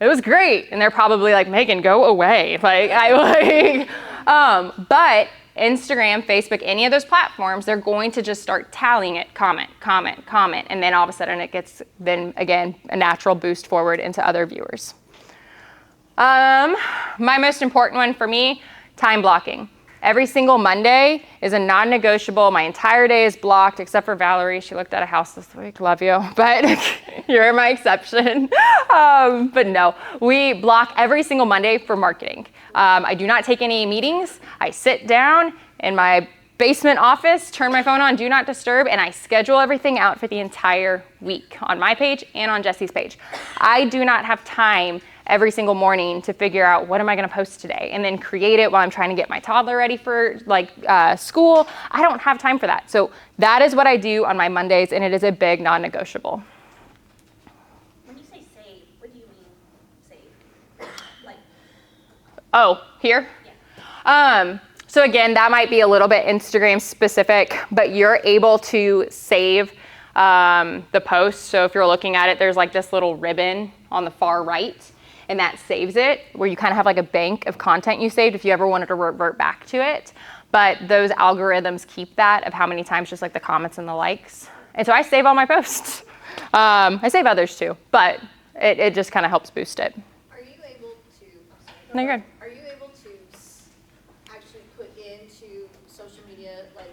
It was great. And they're probably like, Megan, go away. Like, but Instagram, Facebook, any of those platforms, they're going to just start tallying it, comment, comment, comment. And then all of a sudden it gets then again, a natural boost forward into other viewers. My most important one for me, time blocking. Every single Monday is a non-negotiable. My entire day is blocked except for Valerie. She looked at a house this week. Love you, but you're my exception. But no, we block every single Monday for marketing. I do not take any meetings. I sit down in my basement office, turn my phone on, do not disturb, and I schedule everything out for the entire week on my page and on Jesse's page. I do not have time every single morning to figure out what am I going to post today, and then create it while I'm trying to get my toddler ready for like school. I don't have time for that. So that is what I do on my Mondays, and it is a big non-negotiable. When you say save, what do you mean save? Like, Oh, here? yeah. So again, that might be a little bit Instagram specific, but you're able to save the post. So if you're looking at it, there's like this little ribbon on the far right, and that saves it, where you kind of have like a bank of content you saved if you ever wanted to revert back to it. But those algorithms keep that of how many times, just like the comments and the likes. And so I save all my posts. I save others too, but it just kind of helps boost it. Are you able to, No, you're good. are you able to actually put into social media like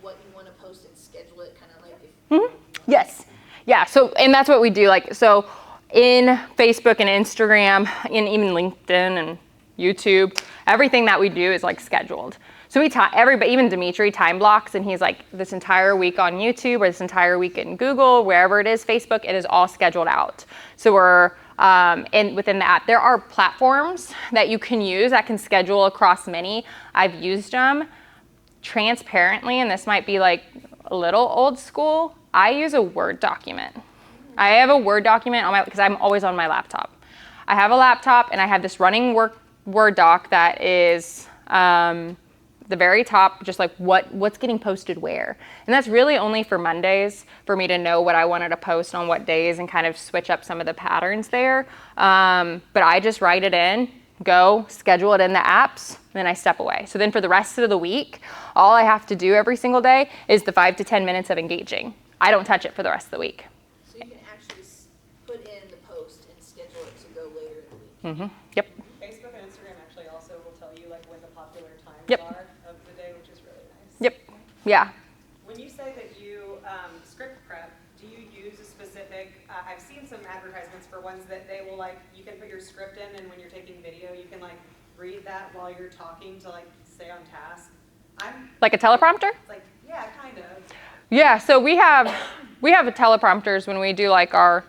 what you want to post and schedule it kind of like if Yes. Yeah. So, and that's what we do. Like, so in Facebook and Instagram, and even LinkedIn and YouTube, everything that we do is like scheduled. So we everybody, even Dimitri, time blocks, and he's like, this entire week on YouTube or this entire week in Google, wherever it is, Facebook, it is all scheduled out. So we're within the app, there are platforms that you can use that can schedule across many. I've used them transparently, and this might be like a little old school. I use a Word document. I have a Word document on my, because I'm always on my laptop. I have a laptop and I have this running Word doc that is the very top, just like what's getting posted where. And that's really only for Mondays for me to know what I wanted to post on what days and kind of switch up some of the patterns there. But I just write it in, go schedule it in the apps, and then I step away. So then for the rest of the week, all I have to do every single day is the 5 to 10 minutes of engaging. I don't touch it for the rest of the week. so you can actually put in the post and schedule it to go later in the week. Yep. Facebook and Instagram actually also will tell you like when the popular times Yep. are of the day, which is really nice. Yep. Yeah. When you say that you script prep, do you use a specific, I've seen some advertisements for ones that they will like, you can put your script in, and when you're taking video, you can like read that while you're talking to like stay on task. Like a teleprompter? It's like, yeah, kind of. Yeah, so we have teleprompters when we do like our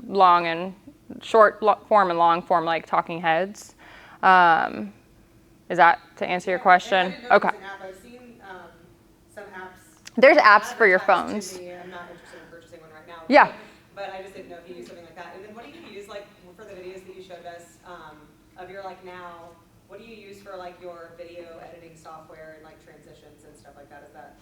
long and short form and long form, like talking heads. Is that to answer your question? I didn't know Okay. it was an app. I've seen some apps. There's apps for your advertised to phones. me. I'm not interested in purchasing one right now. Yeah. But I just didn't know if you use something like that. And then what do you use like for the videos that you showed us of your like now? What do you use for like your video editing software and like transitions and stuff like that? Is that?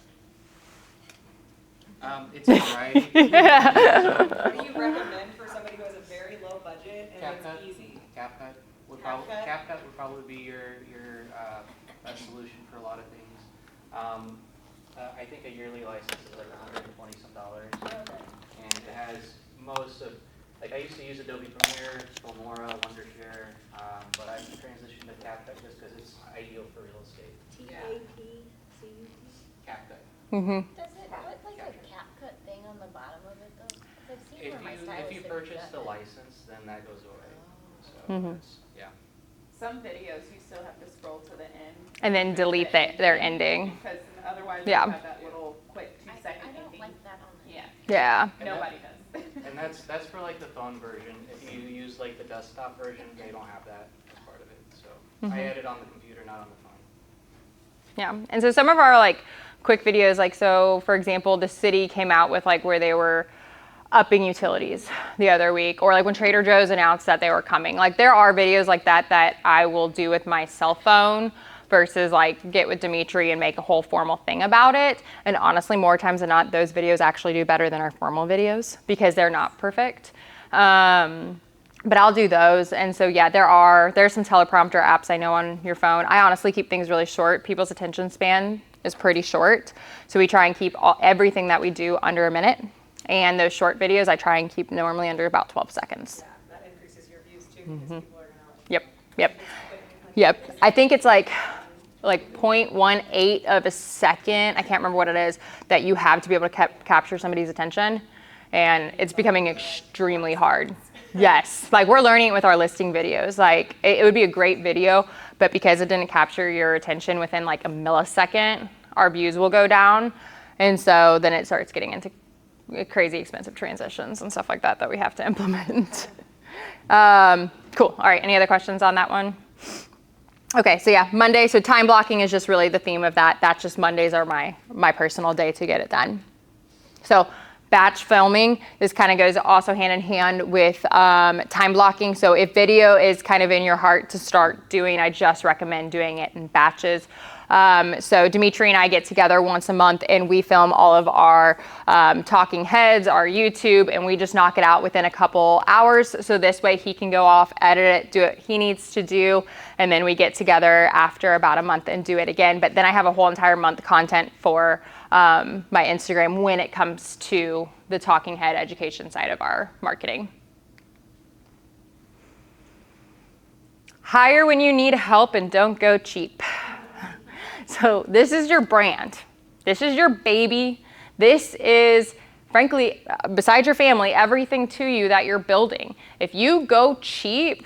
It's a variety. What do you recommend for somebody who has a very low budget and CapCut. it's easy? CapCut would probably be your best solution for a lot of things. I think a yearly license is like $120 some, and it has most of, like I used to use Adobe Premiere, Filmora, Wondershare, but I've transitioned to CapCut just because it's ideal for real estate. TAPCUT. CapCut. Mm-hmm. Does it put like a CapCut thing on the bottom of it though? 'Cause I've seen where my stylist If you had purchase done the it. license, then that goes away. So it's, yeah. Some videos you still have to scroll to the end. And then delete their ending. Because otherwise Yeah. you have that little quick 2-second I don't ending. like that on there. Yeah, Yeah. nobody does. And that's for like the phone version. If you use like the desktop version, they don't have that as part of it. So I edit on the computer, not on the phone. Yeah, and so some of our like quick videos, like so for example, the city came out with like where they were upping utilities the other week, or like when Trader Joe's announced that they were coming. Like there are videos like that I will do with my cell phone versus like get with Dimitri and make a whole formal thing about it. And honestly, more times than not, those videos actually do better than our formal videos because they're not perfect. But I'll do those. And so yeah, there's some teleprompter apps I know on your phone. I honestly keep things really short. People's attention span is pretty short. So we try and keep everything that we do under a minute. And those short videos I try and keep normally under about 12 seconds. Yeah, that increases your views too because people are gonna. Yep. I think it's like 0.18 of a second. I can't remember what it is that you have to be able to capture somebody's attention. And it's becoming extremely hard. Yes, like we're learning it with our listing videos. Like it would be a great video, but because it didn't capture your attention within like a millisecond, our views will go down. And so then it starts getting into crazy expensive transitions and stuff like that we have to implement. Cool. All right. Any other questions on that one? Okay. So yeah, Monday. So time blocking is just really the theme of that. That's just Mondays are my personal day to get it done. So batch filming, this kind of goes also hand in hand with time blocking. So if video is kind of in your heart to start doing, I just recommend doing it in batches. So Dimitri and I get together once a month and we film all of our talking heads, our YouTube, and we just knock it out within a couple hours. So this way he can go off, edit it, do what he needs to do, and then we get together after about a month and do it again. But then I have a whole entire month content for my Instagram when it comes to the talking head education side of our marketing. Hire when you need help and don't go cheap. So this is your brand. This is your baby. This is, frankly, besides your family, everything to you that you're building. If you go cheap,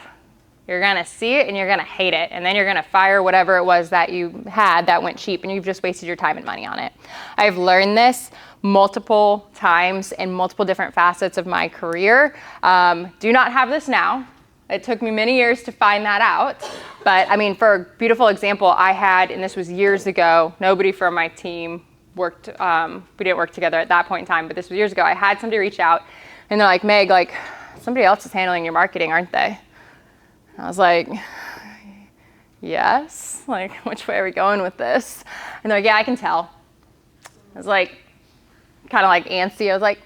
you're gonna see it and you're gonna hate it. And then you're gonna fire whatever it was that you had that went cheap and you've just wasted your time and money on it. I've learned this multiple times in multiple different facets of my career. Do not have this now. It took me many years to find that out. But I mean, for a beautiful example, I had, and this was years ago, nobody from my team worked, we didn't work together at that point in time, but this was years ago. I had somebody reach out and they're like, Meg, like somebody else is handling your marketing, aren't they? And I was like, yes, like which way are we going with this? And they're like, yeah, I can tell. I was like, kind of like antsy. I was like,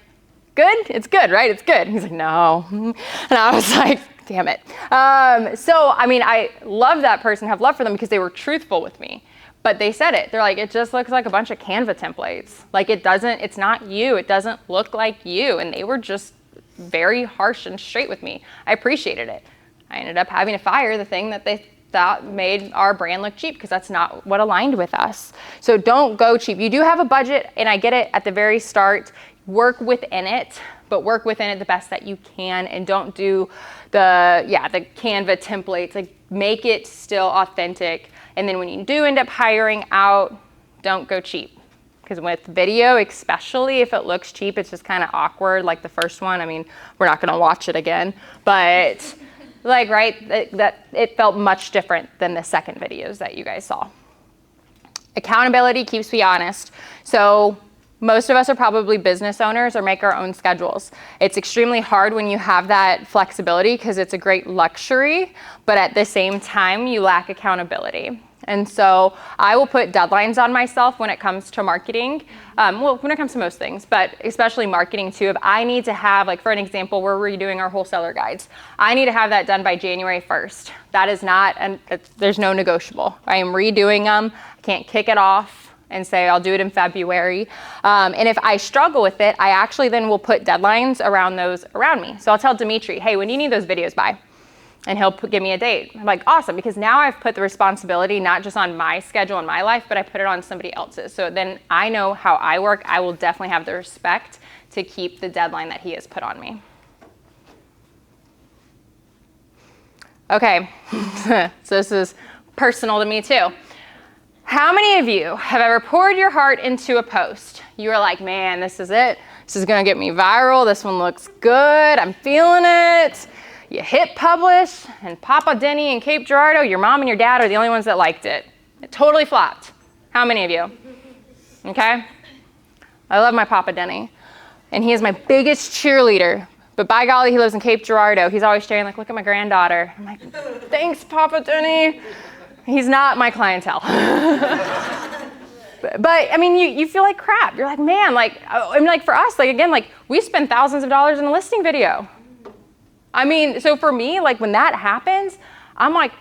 good? It's good, right? It's good. And he's like, no. And I was like, damn it. So, I mean, I love that person, have love for them because they were truthful with me. But they said it. They're like, it just looks like a bunch of Canva templates. Like it's not you. It doesn't look like you. And they were just very harsh and straight with me. I appreciated it. I ended up having to fire the thing that they thought made our brand look cheap because that's not what aligned with us. So don't go cheap. You do have a budget, and I get it at the very start. Work within it, but work within it the best that you can, and don't do the Canva templates. Like, make it still authentic. And then when you do end up hiring out, don't go cheap. Because with video, especially if it looks cheap, it's just kind of awkward. Like the first one, I mean, we're not going to watch it again, but like, right, that it felt much different than the second videos that you guys saw. Accountability keeps me honest. So most of us are probably business owners or make our own schedules. It's extremely hard when you have that flexibility because it's a great luxury, but at the same time, you lack accountability. And so I will put deadlines on myself when it comes to marketing. When it comes to most things, but especially marketing too. If I need to have, like for an example, we're redoing our wholesaler guides. I need to have that done by January 1st. That is not, and there's no negotiable. I am redoing them. I can't kick it off and say I'll do it in February. And if I struggle with it, I actually then will put deadlines around those around me. So I'll tell Dimitri, hey, when do you need those videos by? And he'll give me a date. I'm like, awesome, because now I've put the responsibility not just on my schedule and my life, but I put it on somebody else's. So then I know how I work. I will definitely have the respect to keep the deadline that he has put on me. Okay, so this is personal to me too. How many of you have ever poured your heart into a post? You were like, man, this is it. This is gonna get me viral. This one looks good. I'm feeling it. You hit publish, and Papa Denny and Cape Girardeau, your mom and your dad are the only ones that liked it. It totally flopped. How many of you? Okay? I love my Papa Denny, and he is my biggest cheerleader. But by golly, he lives in Cape Girardeau. He's always sharing, like, look at my granddaughter. I'm like, thanks, Papa Denny. He's not my clientele. But I mean, you feel like crap. You're like, man, like, I mean, like for us, like again, like we spend thousands of dollars in a listing video. I mean, so for me, like when that happens, I'm like,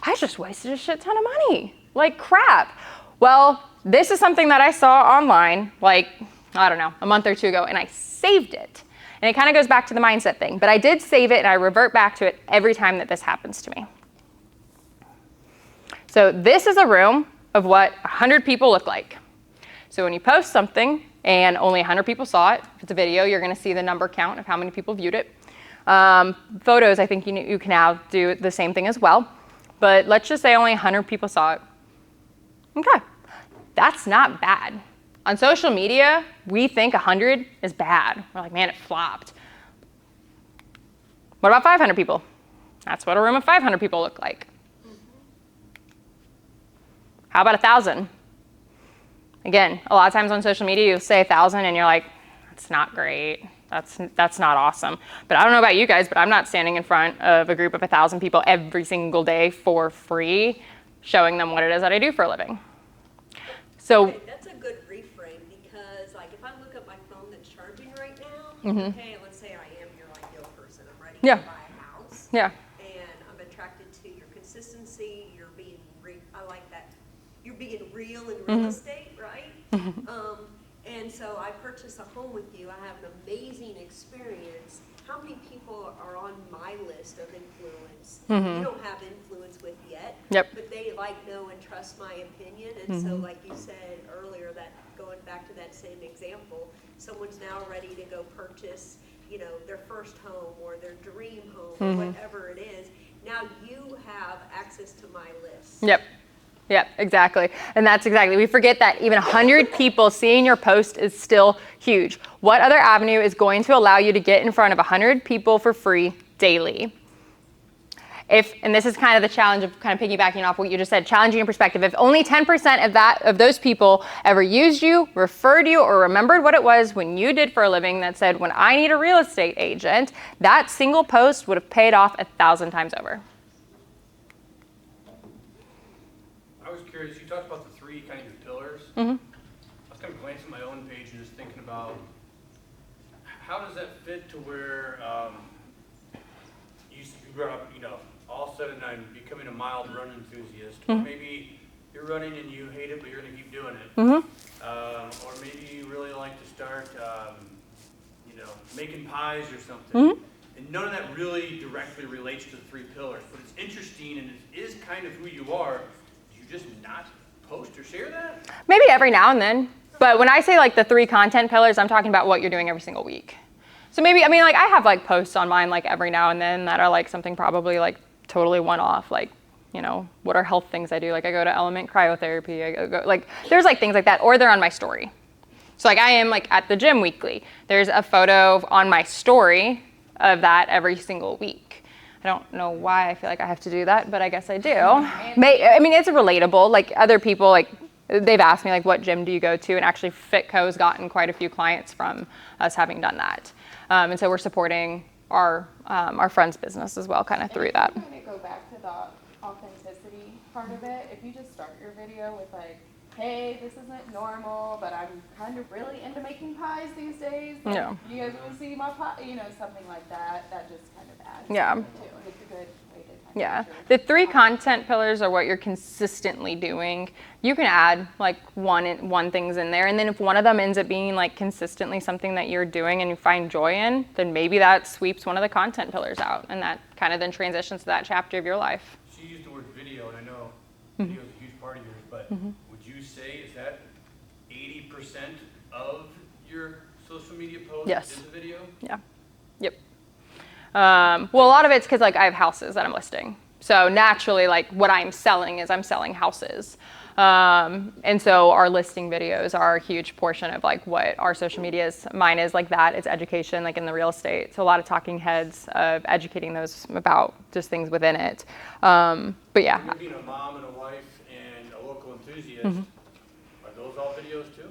I just wasted a shit ton of money. Like crap. Well, this is something that I saw online, like, I don't know, a month or two ago, and I saved it. And it kind of goes back to the mindset thing, but I did save it and I revert back to it every time that this happens to me. So this is a room of what 100 people look like. So when you post something and only 100 people saw it, if it's a video, you're gonna see the number count of how many people viewed it. Photos, I think you can now do the same thing as well. But let's just say only 100 people saw it. Okay, that's not bad. On social media, we think 100 is bad. We're like, man, it flopped. What about 500 people? That's what a room of 500 people look like. How about 1,000? Again, a lot of times on social media, you'll say 1,000 and you're like, that's not great. That's not awesome. But I don't know about you guys, but I'm not standing in front of a group of 1,000 people every single day for free, showing them what it is that I do for a living. So okay, that's a good reframe, because like if I look at my phone that's charging right now, okay, let's say I am your ideal person. I'm ready to buy a house. Yeah. And I'm attracted to your consistency. You're being I like that. You're being real in real estate, right? And so I purchase a home with you. I have an amazing experience. How many people are on my list of influence? You don't have influence with yet, but they like, know, and trust my opinion. And so like you said earlier, that going back to that same example, someone's now ready to go purchase, you know, their first home or their dream home or whatever it is. Now you have access to my list. Yep, exactly. And that's exactly, we forget that even 100 people seeing your post is still huge. What other avenue is going to allow you to get in front of 100 people for free daily? And this is kind of the challenge of kind of piggybacking off what you just said, challenging your perspective. If only 10% of those people ever used you, referred you, or remembered what it was when you did for a living that said, when I need a real estate agent, that single post would have paid off 1,000 times over. I was curious, you talked about the 3 kind of pillars. I was kind of glancing at my own page and just thinking about how does that fit to where you brought up, you know, all of a sudden I'm becoming a mild run enthusiast. Or maybe you're running and you hate it, but you're going to keep doing it. Or maybe you really like to start, you know, making pies or something. And none of that really directly relates to the 3 pillars. But it's interesting and it is kind of who you are. Just not post or share that? Maybe every now and then. But when I say like the 3 content pillars, I'm talking about what you're doing every single week. So maybe, I mean, like I have like posts on mine like every now and then that are like something probably like totally one-off, like, you know, what are health things I do? Like I go to Element Cryotherapy, I go like, there's like things like that, or they're on my story. So like I am like at the gym weekly. There's a photo on my story of that every single week. I don't know why I feel like I have to do that, but I guess I do. I mean, it's relatable. Like other people, like they've asked me like, what gym do you go to? And actually Fitco's gotten quite a few clients from us having done that. And so we're supporting our friend's business as well, kind of through that. I'm going to go back to the authenticity part of it. If you just start your video with like, hey, this isn't normal, but I'm kind of really into making pies these days. Like, you guys want to see my pie? You know, something like that. That just kind of adds to it too. And it's a good way to kind of The 3 content pillars are what you're consistently doing. You can add like one things in there, and then if one of them ends up being like consistently something that you're doing and you find joy in, then maybe that sweeps one of the content pillars out, and that kind of then transitions to that chapter of your life. She used the word video, and I know video is a huge part of yours, but would you say, is that 80% of your social media posts is a video? Well, a lot of it's because like I have houses that I'm listing. So naturally, like what I'm selling is I'm selling houses. And so our listing videos are a huge portion of like what our social media is. Mine is like that. It's education, like in the real estate. So a lot of talking heads of educating those about just things within it. But yeah. You're being a mom and a wife and a local enthusiast. Are those all videos too?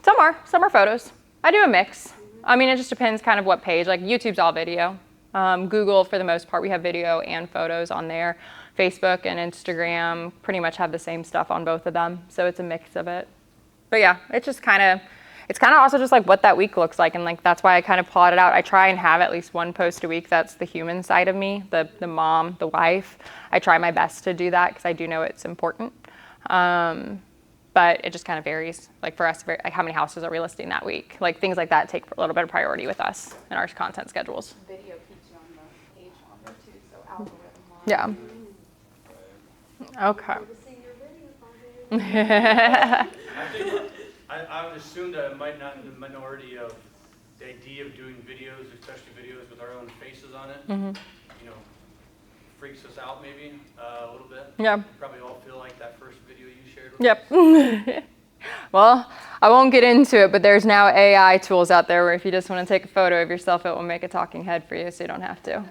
Some are photos. I do a mix. I mean, it just depends kind of what page. Like YouTube's all video. Google, for the most part, we have video and photos on there. Facebook and Instagram pretty much have the same stuff on both of them. So it's a mix of it. But yeah, it's just kind of, it's kind of also just like what that week looks like. And like, that's why I kind of plot it out. I try and have at least one post a week. That's the human side of me, the mom, the wife. I try my best to do that because I do know it's important. But it just kind of varies. Like for us, like how many houses are we listing that week? Like things like that take a little bit of priority with us in our content schedules. Video keeps you on the page longer too, so algorithm. Yeah. Okay. I would assume that I might not in the minority of the idea of doing videos, especially videos with our own faces on it. You know, freaks us out maybe a little bit. Yeah. You probably all feel like that first video you shared with us. Well, I won't get into it, but there's now AI tools out there where if you just want to take a photo of yourself, it will make a talking head for you, so you don't have to.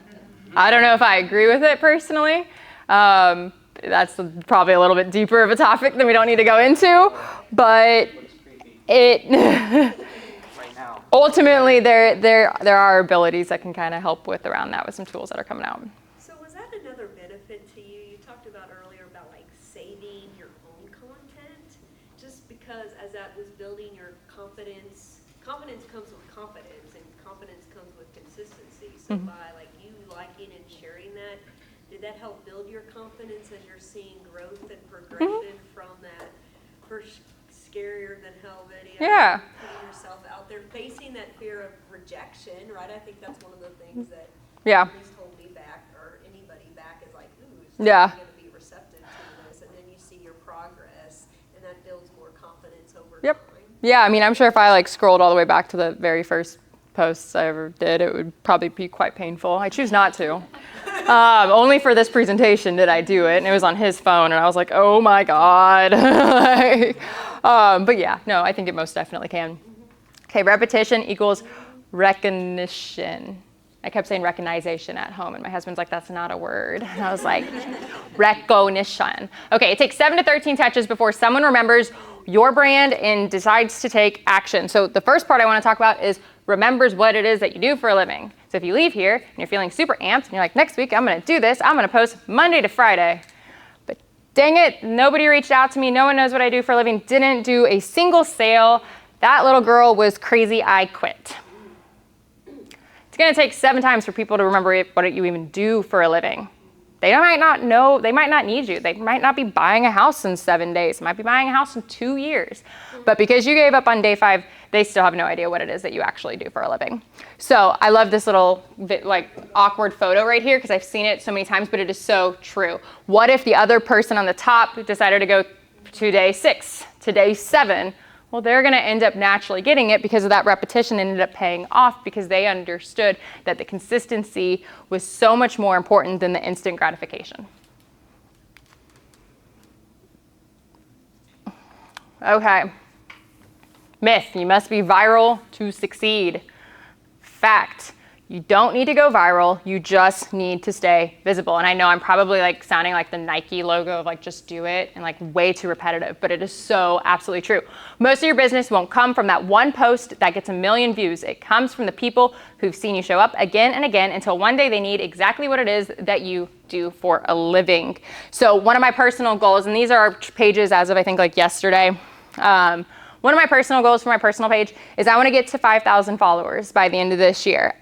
I don't know if I agree with it personally. That's probably a little bit deeper of a topic than we don't need to go into, but ultimately there are abilities that can kind of help with around that with some tools that are coming out. So was that another benefit to you? You talked about earlier about like saving your own content, just because as that was building your confidence comes with confidence, and confidence comes with consistency. So by like you liking and sharing that, did that help build your confidence as you're seeing growth and progression from that first scarier than hell video? Yeah. Putting yourself out there, facing that fear of rejection, right? I think that's one of the things that at least hold me back, or anybody back, is like, ooh, is yeah. going to be receptive to this? And then you see your progress, and that builds more confidence over Yep. time. Yeah, I mean, I'm sure if I like scrolled all the way back to the very first posts I ever did, it would probably be quite painful. I choose not to. Only for this presentation did I do it, and it was on his phone, and I was like, oh my God. But yeah, no, I think it most definitely can. Okay, repetition equals recognition. I kept saying recognition at home, and my husband's like, that's not a word. And I was like, recognition. Okay, it takes 7 to 13 touches before someone remembers your brand and decides to take action. So the first part I want to talk about is remembers what it is that you do for a living. So if you leave here and you're feeling super amped and you're like, next week I'm going to do this, I'm going to post Monday to Friday. But dang it, nobody reached out to me, no one knows what I do for a living, didn't do a single sale. That little girl was crazy, I quit. It's going to take 7 times for people to remember what you even do for a living. They might not know, they might not need you. They might not be buying a house in 7 days. They might be buying a house in 2 years. But because you gave up on day 5, they still have no idea what it is that you actually do for a living. So I love this little like awkward photo right here because I've seen it so many times, but it is so true. What if the other person on the top decided to go to day 6, to day 7? Well, they're going to end up naturally getting it because of that repetition ended up paying off because they understood that the consistency was so much more important than the instant gratification. Okay. Myth, you must be viral to succeed. Fact, you don't need to go viral, you just need to stay visible. And I know I'm probably like sounding like the Nike logo of like just do it and like way too repetitive, but it is so absolutely true. Most of your business won't come from that one post that gets 1 million views. It comes from the people who've seen you show up again and again until one day they need exactly what it is that you do for a living. So one of my personal goals, and these are our pages as of I think like yesterday, one of my personal goals for my personal page is I want to get to 5,000 followers by the end of this year.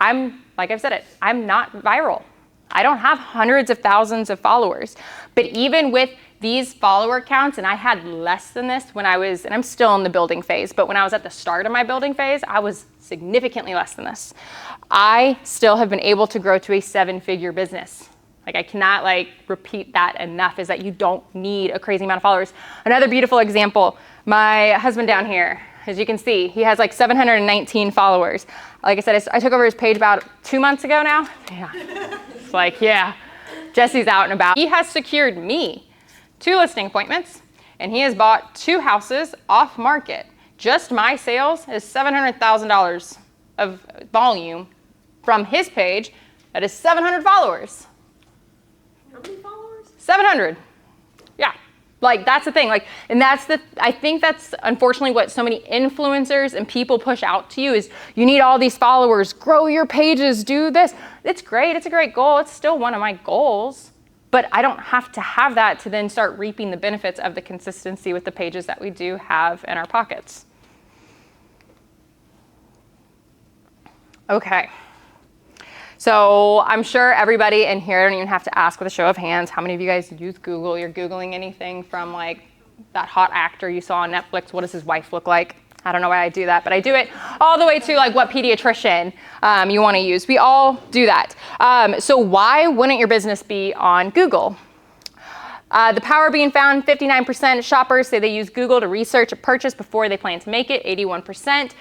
Like I've said it, I'm not viral. I don't have hundreds of thousands of followers. But even with these follower counts, and I had less than this when I was, and I'm still in the building phase, but when I was at the start of my building phase, I was significantly less than this. I still have been able to grow to a 7-figure business. Like I cannot like repeat that enough, is that you don't need a crazy amount of followers. Another beautiful example, my husband down here, as you can see, he has like 719 followers. Like I said, I took over his page about 2 months ago now. Yeah, it's like, yeah, Jesse's out and about. He has secured me 2 listing appointments and he has bought 2 houses off market. Just my sales is $700,000 of volume from his page. That is 700 followers. How many followers? 700. Yeah. Like that's the thing. Like, and I think that's unfortunately what so many influencers and people push out to you is you need all these followers, grow your pages, do this. It's great. It's a great goal. It's still one of my goals, but I don't have to have that to then start reaping the benefits of the consistency with the pages that we do have in our pockets. Okay. So I'm sure everybody in here, I don't even have to ask with a show of hands, how many of you guys use Google? You're Googling anything from like that hot actor you saw on Netflix, what does his wife look like? I don't know why I do that, but I do it all the way to like what pediatrician you want to use. We all do that. So why wouldn't your business be on Google? The power being found, 59% of shoppers say they use Google to research a purchase before they plan to make it. 81%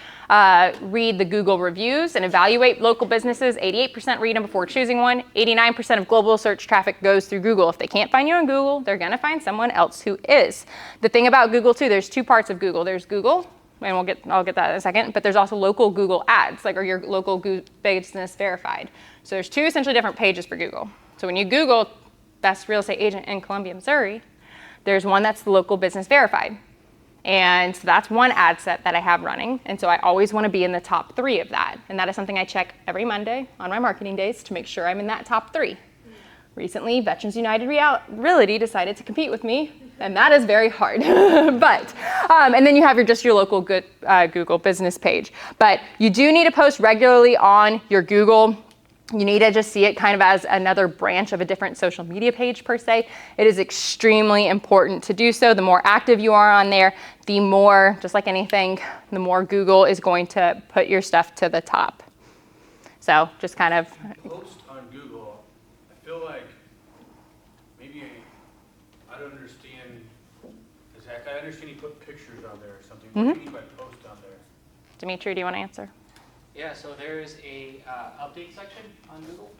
read the Google reviews and evaluate local businesses. 88% read them before choosing one. 89% of global search traffic goes through Google. If they can't find you on Google, they're going to find someone else who is. The thing about Google too, there's 2 parts of Google. There's Google, and I'll get that in a second, but there's also local Google ads, like, or your local business verified. So there's 2 essentially different pages for Google. So when you Google best real estate agent in Columbia, Missouri, there's one that's the local business verified. And so that's one ad set that I have running. And so I always want to be in the top 3 of that. And that is something I check every Monday on my marketing days to make sure I'm in that top 3. Recently, Veterans United Realty decided to compete with me, and that is very hard. But, and then you have your local Google business page. But you do need to post regularly on your Google. You need to just see it kind of as another branch of a different social media page per se. It is extremely important to do so. The more active you are on there, the more, just like anything, the more Google is going to put your stuff to the top. So just kind of post on Google, I feel like maybe I don't understand exactly. I understand you put pictures on there or something. What do you mean by post on there? Dimitri, do you want to answer? Yeah, so there is a update section on Google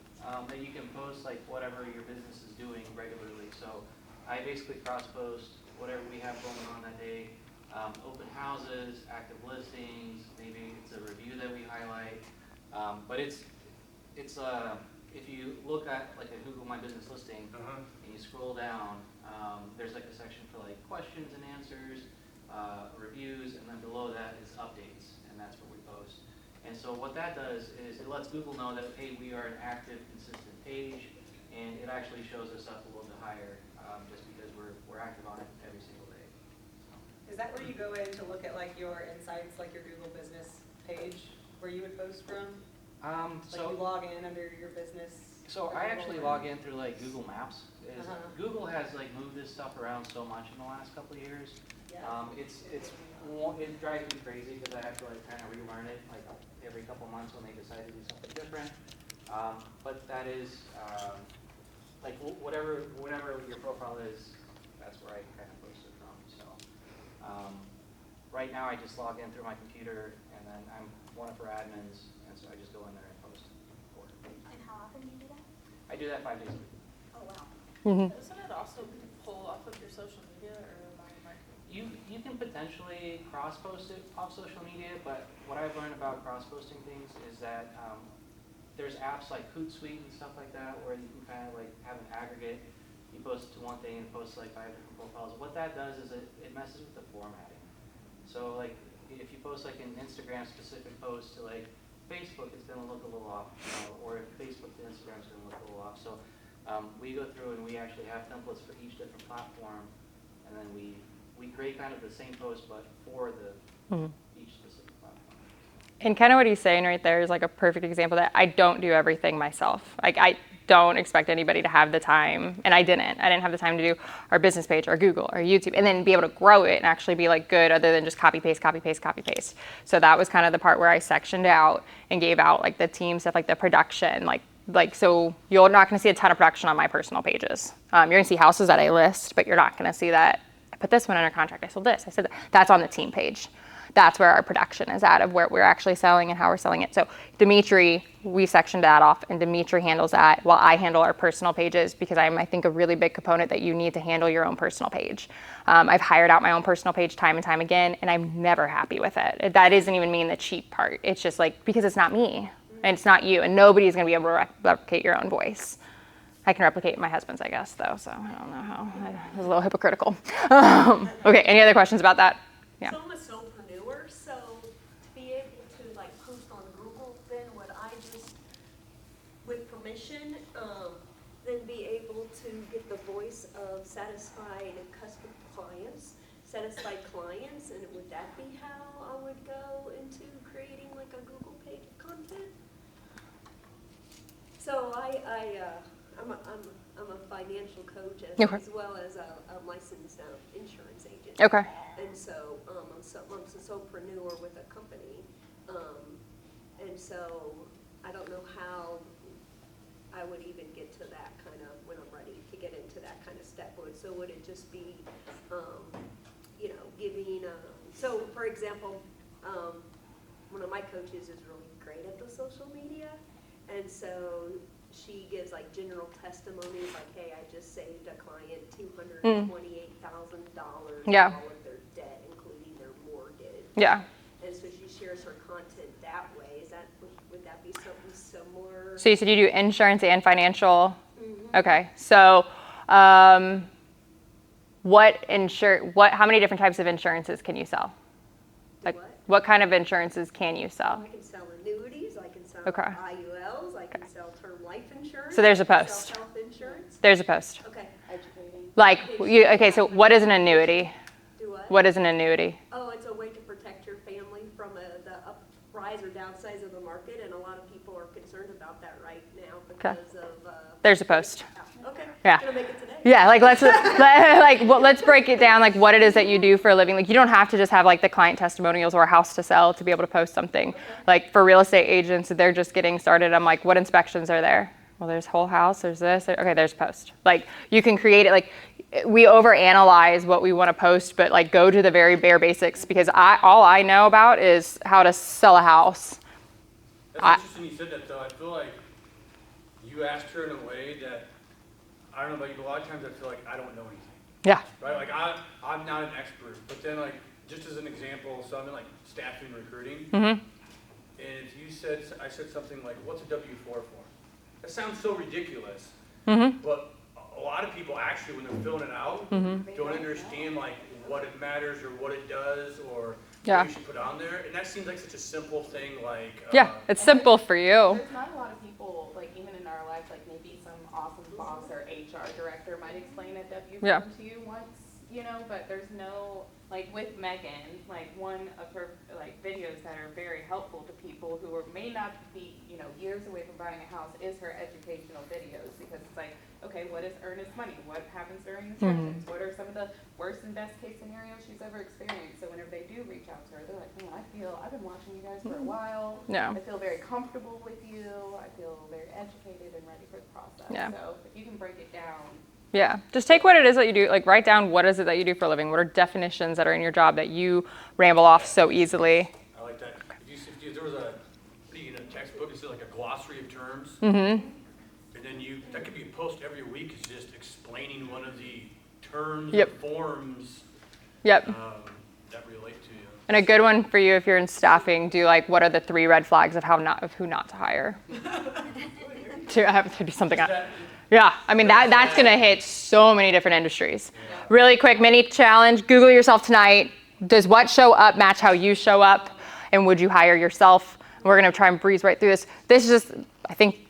that you can post like whatever your business is doing regularly. So I basically cross-post whatever we have going on that day, open houses, active listings, maybe it's a review that we highlight. But it's if you look at like a Google My Business listing and you scroll down, there's like a section for like questions and answers, reviews, and then below that is updates, and that's what we post. And so what that does is it lets Google know that, hey, we are an active, consistent page, and it actually shows us up a little bit higher just because we're active on it every single day. Is that where you go in to look at like your insights, like your Google business page, where you would post from? So you log in under your business? So I actually log in through like Google Maps. Google has like moved this stuff around so much in the last couple of years. Yeah. It drives me crazy because I have to like kind of relearn it like every couple months when they decide to do something different. But that is like whatever your profile is, that's where I kind of post it from. So right now I just log in through my computer, and then I'm one of our admins, and so I just go in there and post for it. And how often do you do that? I do that 5 days a week. Oh, wow. Doesn't it also pull off of your social media or You can potentially cross-post it off social media, but what I've learned about cross-posting things is that there's apps like Hootsuite and stuff like that where you can kind of like have an aggregate. You post it to one thing and post like 5 different profiles. What that does is it messes with the formatting. So like if you post like an Instagram specific post to like Facebook, it's going to look a little off, or if Facebook to Instagram is going to look a little off. So we go through and we actually have templates for each different platform, and then we create kind of the same post but for each specific platform. And kind of what he's saying right there is like a perfect example that I don't do everything myself. Like I don't expect anybody to have the time, and I didn't have the time to do our business page, our Google, our YouTube, and then be able to grow it and actually be like good other than just copy paste. So that was kind of the part where I sectioned out and gave out like the team stuff, like the production, like so you're not going to see a ton of production on my personal pages. You're going to see houses that I list, but you're not going to see that I put this one under contract, I sold this, I said that. That's on the team page. That's where our production is at, of where we're actually selling and how we're selling it. So Dimitri, we sectioned that off, and Dimitri handles that while I handle our personal pages, because I think a really big component that you need to handle your own personal page. I've hired out my own personal page time and time again, and I'm never happy with it. That doesn't even mean the cheap part. It's just like, because it's not me, and it's not you, and nobody's gonna be able to replicate your own voice. I can replicate my husband's, I guess, though, so I don't know how. It was a little hypocritical. Okay, any other questions about that? Yeah. So I'm a solopreneur, so to be able to like post on Google, then would I just, with permission, then be able to get the voice of satisfied clients, and would that be how I would go into creating like a Google page of content? So I'm a financial coach as well as a licensed insurance agent. Okay. And so I'm a solopreneur with a company, and so I don't know how I would even get to that kind of, when I'm ready to get into that kind of step. So would it just be, giving, so for example, one of my coaches is really great at the social media, and so she gives like general testimonies like, hey, I just saved a client $228,000 Yeah. all of their debt, including their mortgage. Yeah. shares her content that way. Would that be something similar? So you said you do insurance and financial? Mm-hmm. Okay, so how many different types of insurances can you sell? Like, what kind of insurances can you sell? I can sell annuities, I can sell Okay. IULs, I can sell term life insurance. So there's a I can post. sell health insurance. There's a post. Okay. Educating. Like, okay, so what is an annuity? Do what? What is an annuity? Oh, it's a way to protect your family from the uprise or downsize of the market, and a lot of people are concerned about that right now because of. There's a post. Okay. Yeah. Gonna make it today. Yeah, like let's break it down, like what it is that you do for a living. Like you don't have to just have like the client testimonials or a house to sell to be able to post something. Okay. Like for real estate agents, they're just getting started. I'm like, what inspections are there? Well, there's whole house, there's this. Okay, there's post. Like you can create it. Like we overanalyze what we want to post, but like go to the very bare basics because all I know about is how to sell a house. That's interesting you said that though. I feel like you asked her in a way that, I don't know about you, but a lot of times I feel like I don't know anything. Yeah. Right? Like I'm not an expert, but then like, just as an example, so I'm in like staffing and recruiting. Mm-hmm. And if I said something like, what's a W-4 for? That sounds so ridiculous. Mm-hmm. But a lot of people actually, when they're filling it out, don't understand like what it matters or what it does or what you should put on there. And that seems like such a simple thing, like it's simple for you. There's not a lot of people, like even in our life, like maybe some awesome boss or HR director might explain a W-4 to you once, but there's no, like with Megan, like one of her like videos that are very helpful to people who may not be, years away from buying a house is her educational videos because it's like, okay, what is earnest money? What happens during inspections? What are some of the worst and best case scenarios she's ever experienced? So whenever they do reach out to her, they're like, I've been watching you guys for a while. Yeah. I feel very comfortable with you. I feel very educated and ready for the process. Yeah. So if you can break it down. Yeah, just take what it is that you do, like write down what is it that you do for a living. What are definitions that are in your job that you ramble off so easily? I like that. If there was a textbook, it's like a glossary of terms. Mm-hmm. And then that could be a post every week, is just explaining one of the terms, forms that relate to you. And a good one for you if you're in staffing, do like what are the 3 red flags of who not to hire? To have to do something. Yeah, I mean that's gonna hit so many different industries. Really quick mini challenge, Google yourself tonight. Does what show up match how you show up? And would you hire yourself? We're gonna try and breeze right through this. This is just, I think,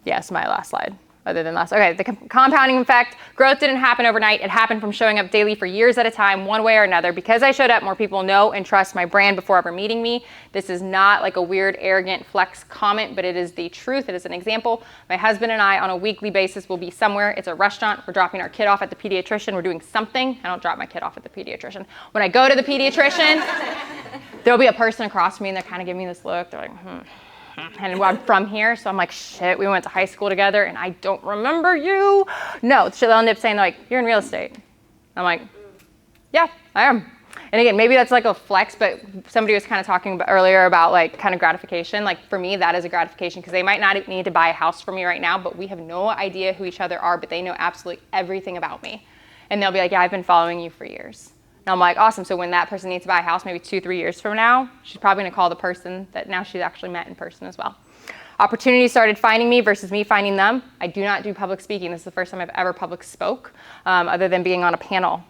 yes, my last slide. Other than last, okay, the compounding effect. Growth didn't happen overnight. It happened from showing up daily for years at a time, one way or another. Because I showed up, more people know and trust my brand before ever meeting me. This is not like a weird, arrogant flex comment, but it is the truth. It is an example. My husband and I, on a weekly basis, will be somewhere. It's a restaurant. We're dropping our kid off at the pediatrician. We're doing something. I don't drop my kid off at the pediatrician. When I go to the pediatrician, there'll be a person across from me, and they're kind of giving me this look. They're like, And I'm from here, so I'm like, shit, we went to high school together, and I don't remember you. No, so they'll end up saying, like, you're in real estate. I'm like, yeah, I am. And again, maybe that's like a flex, but somebody was kind of talking earlier about like kind of gratification. Like for me, that is a gratification because they might not need to buy a house for me right now, but we have no idea who each other are, but they know absolutely everything about me. And they'll be like, yeah, I've been following you for years. And I'm like, awesome. So when that person needs to buy a house, maybe 2-3 years from now, she's probably gonna call the person that now she's actually met in person as well. Opportunities started finding me versus me finding them. I do not do public speaking. This is the first time I've ever public spoke, other than being on a panel.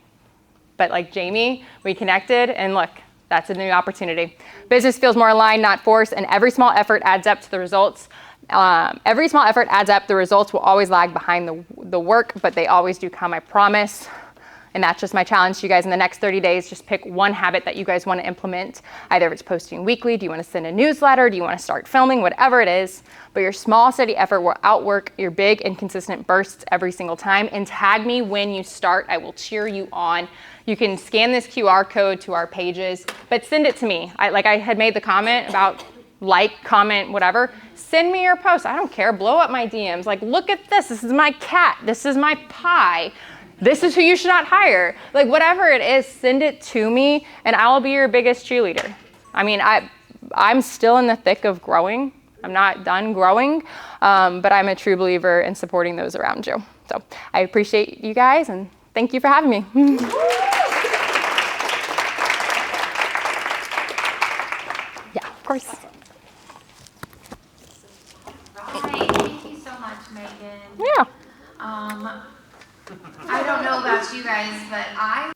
But like Jamie, we connected, and look, that's a new opportunity. Business feels more aligned, not forced, and every small effort adds up to the results. Every small effort adds up. The results will always lag behind the work, but they always do come, I promise. And that's just my challenge to you guys in the next 30 days. Just pick one habit that you guys want to implement. Either if it's posting weekly, do you want to send a newsletter? Do you want to start filming? Whatever it is. But your small, steady effort will outwork your big and consistent bursts every single time. And tag me when you start. I will cheer you on. You can scan this QR code to our pages, but send it to me. I had made the comment about comment, whatever. Send me your post. I don't care. Blow up my DMs. Like, look at this. This is my cat. This is my pie. This is who you should not hire. Like whatever it is, send it to me and I'll be your biggest cheerleader. I mean, I'm still in the thick of growing. I'm not done growing, but I'm a true believer in supporting those around you. So I appreciate you guys and thank you for having me. Yeah. course. Right. Thank you so much, Megan. Yeah. I don't know about you guys, but I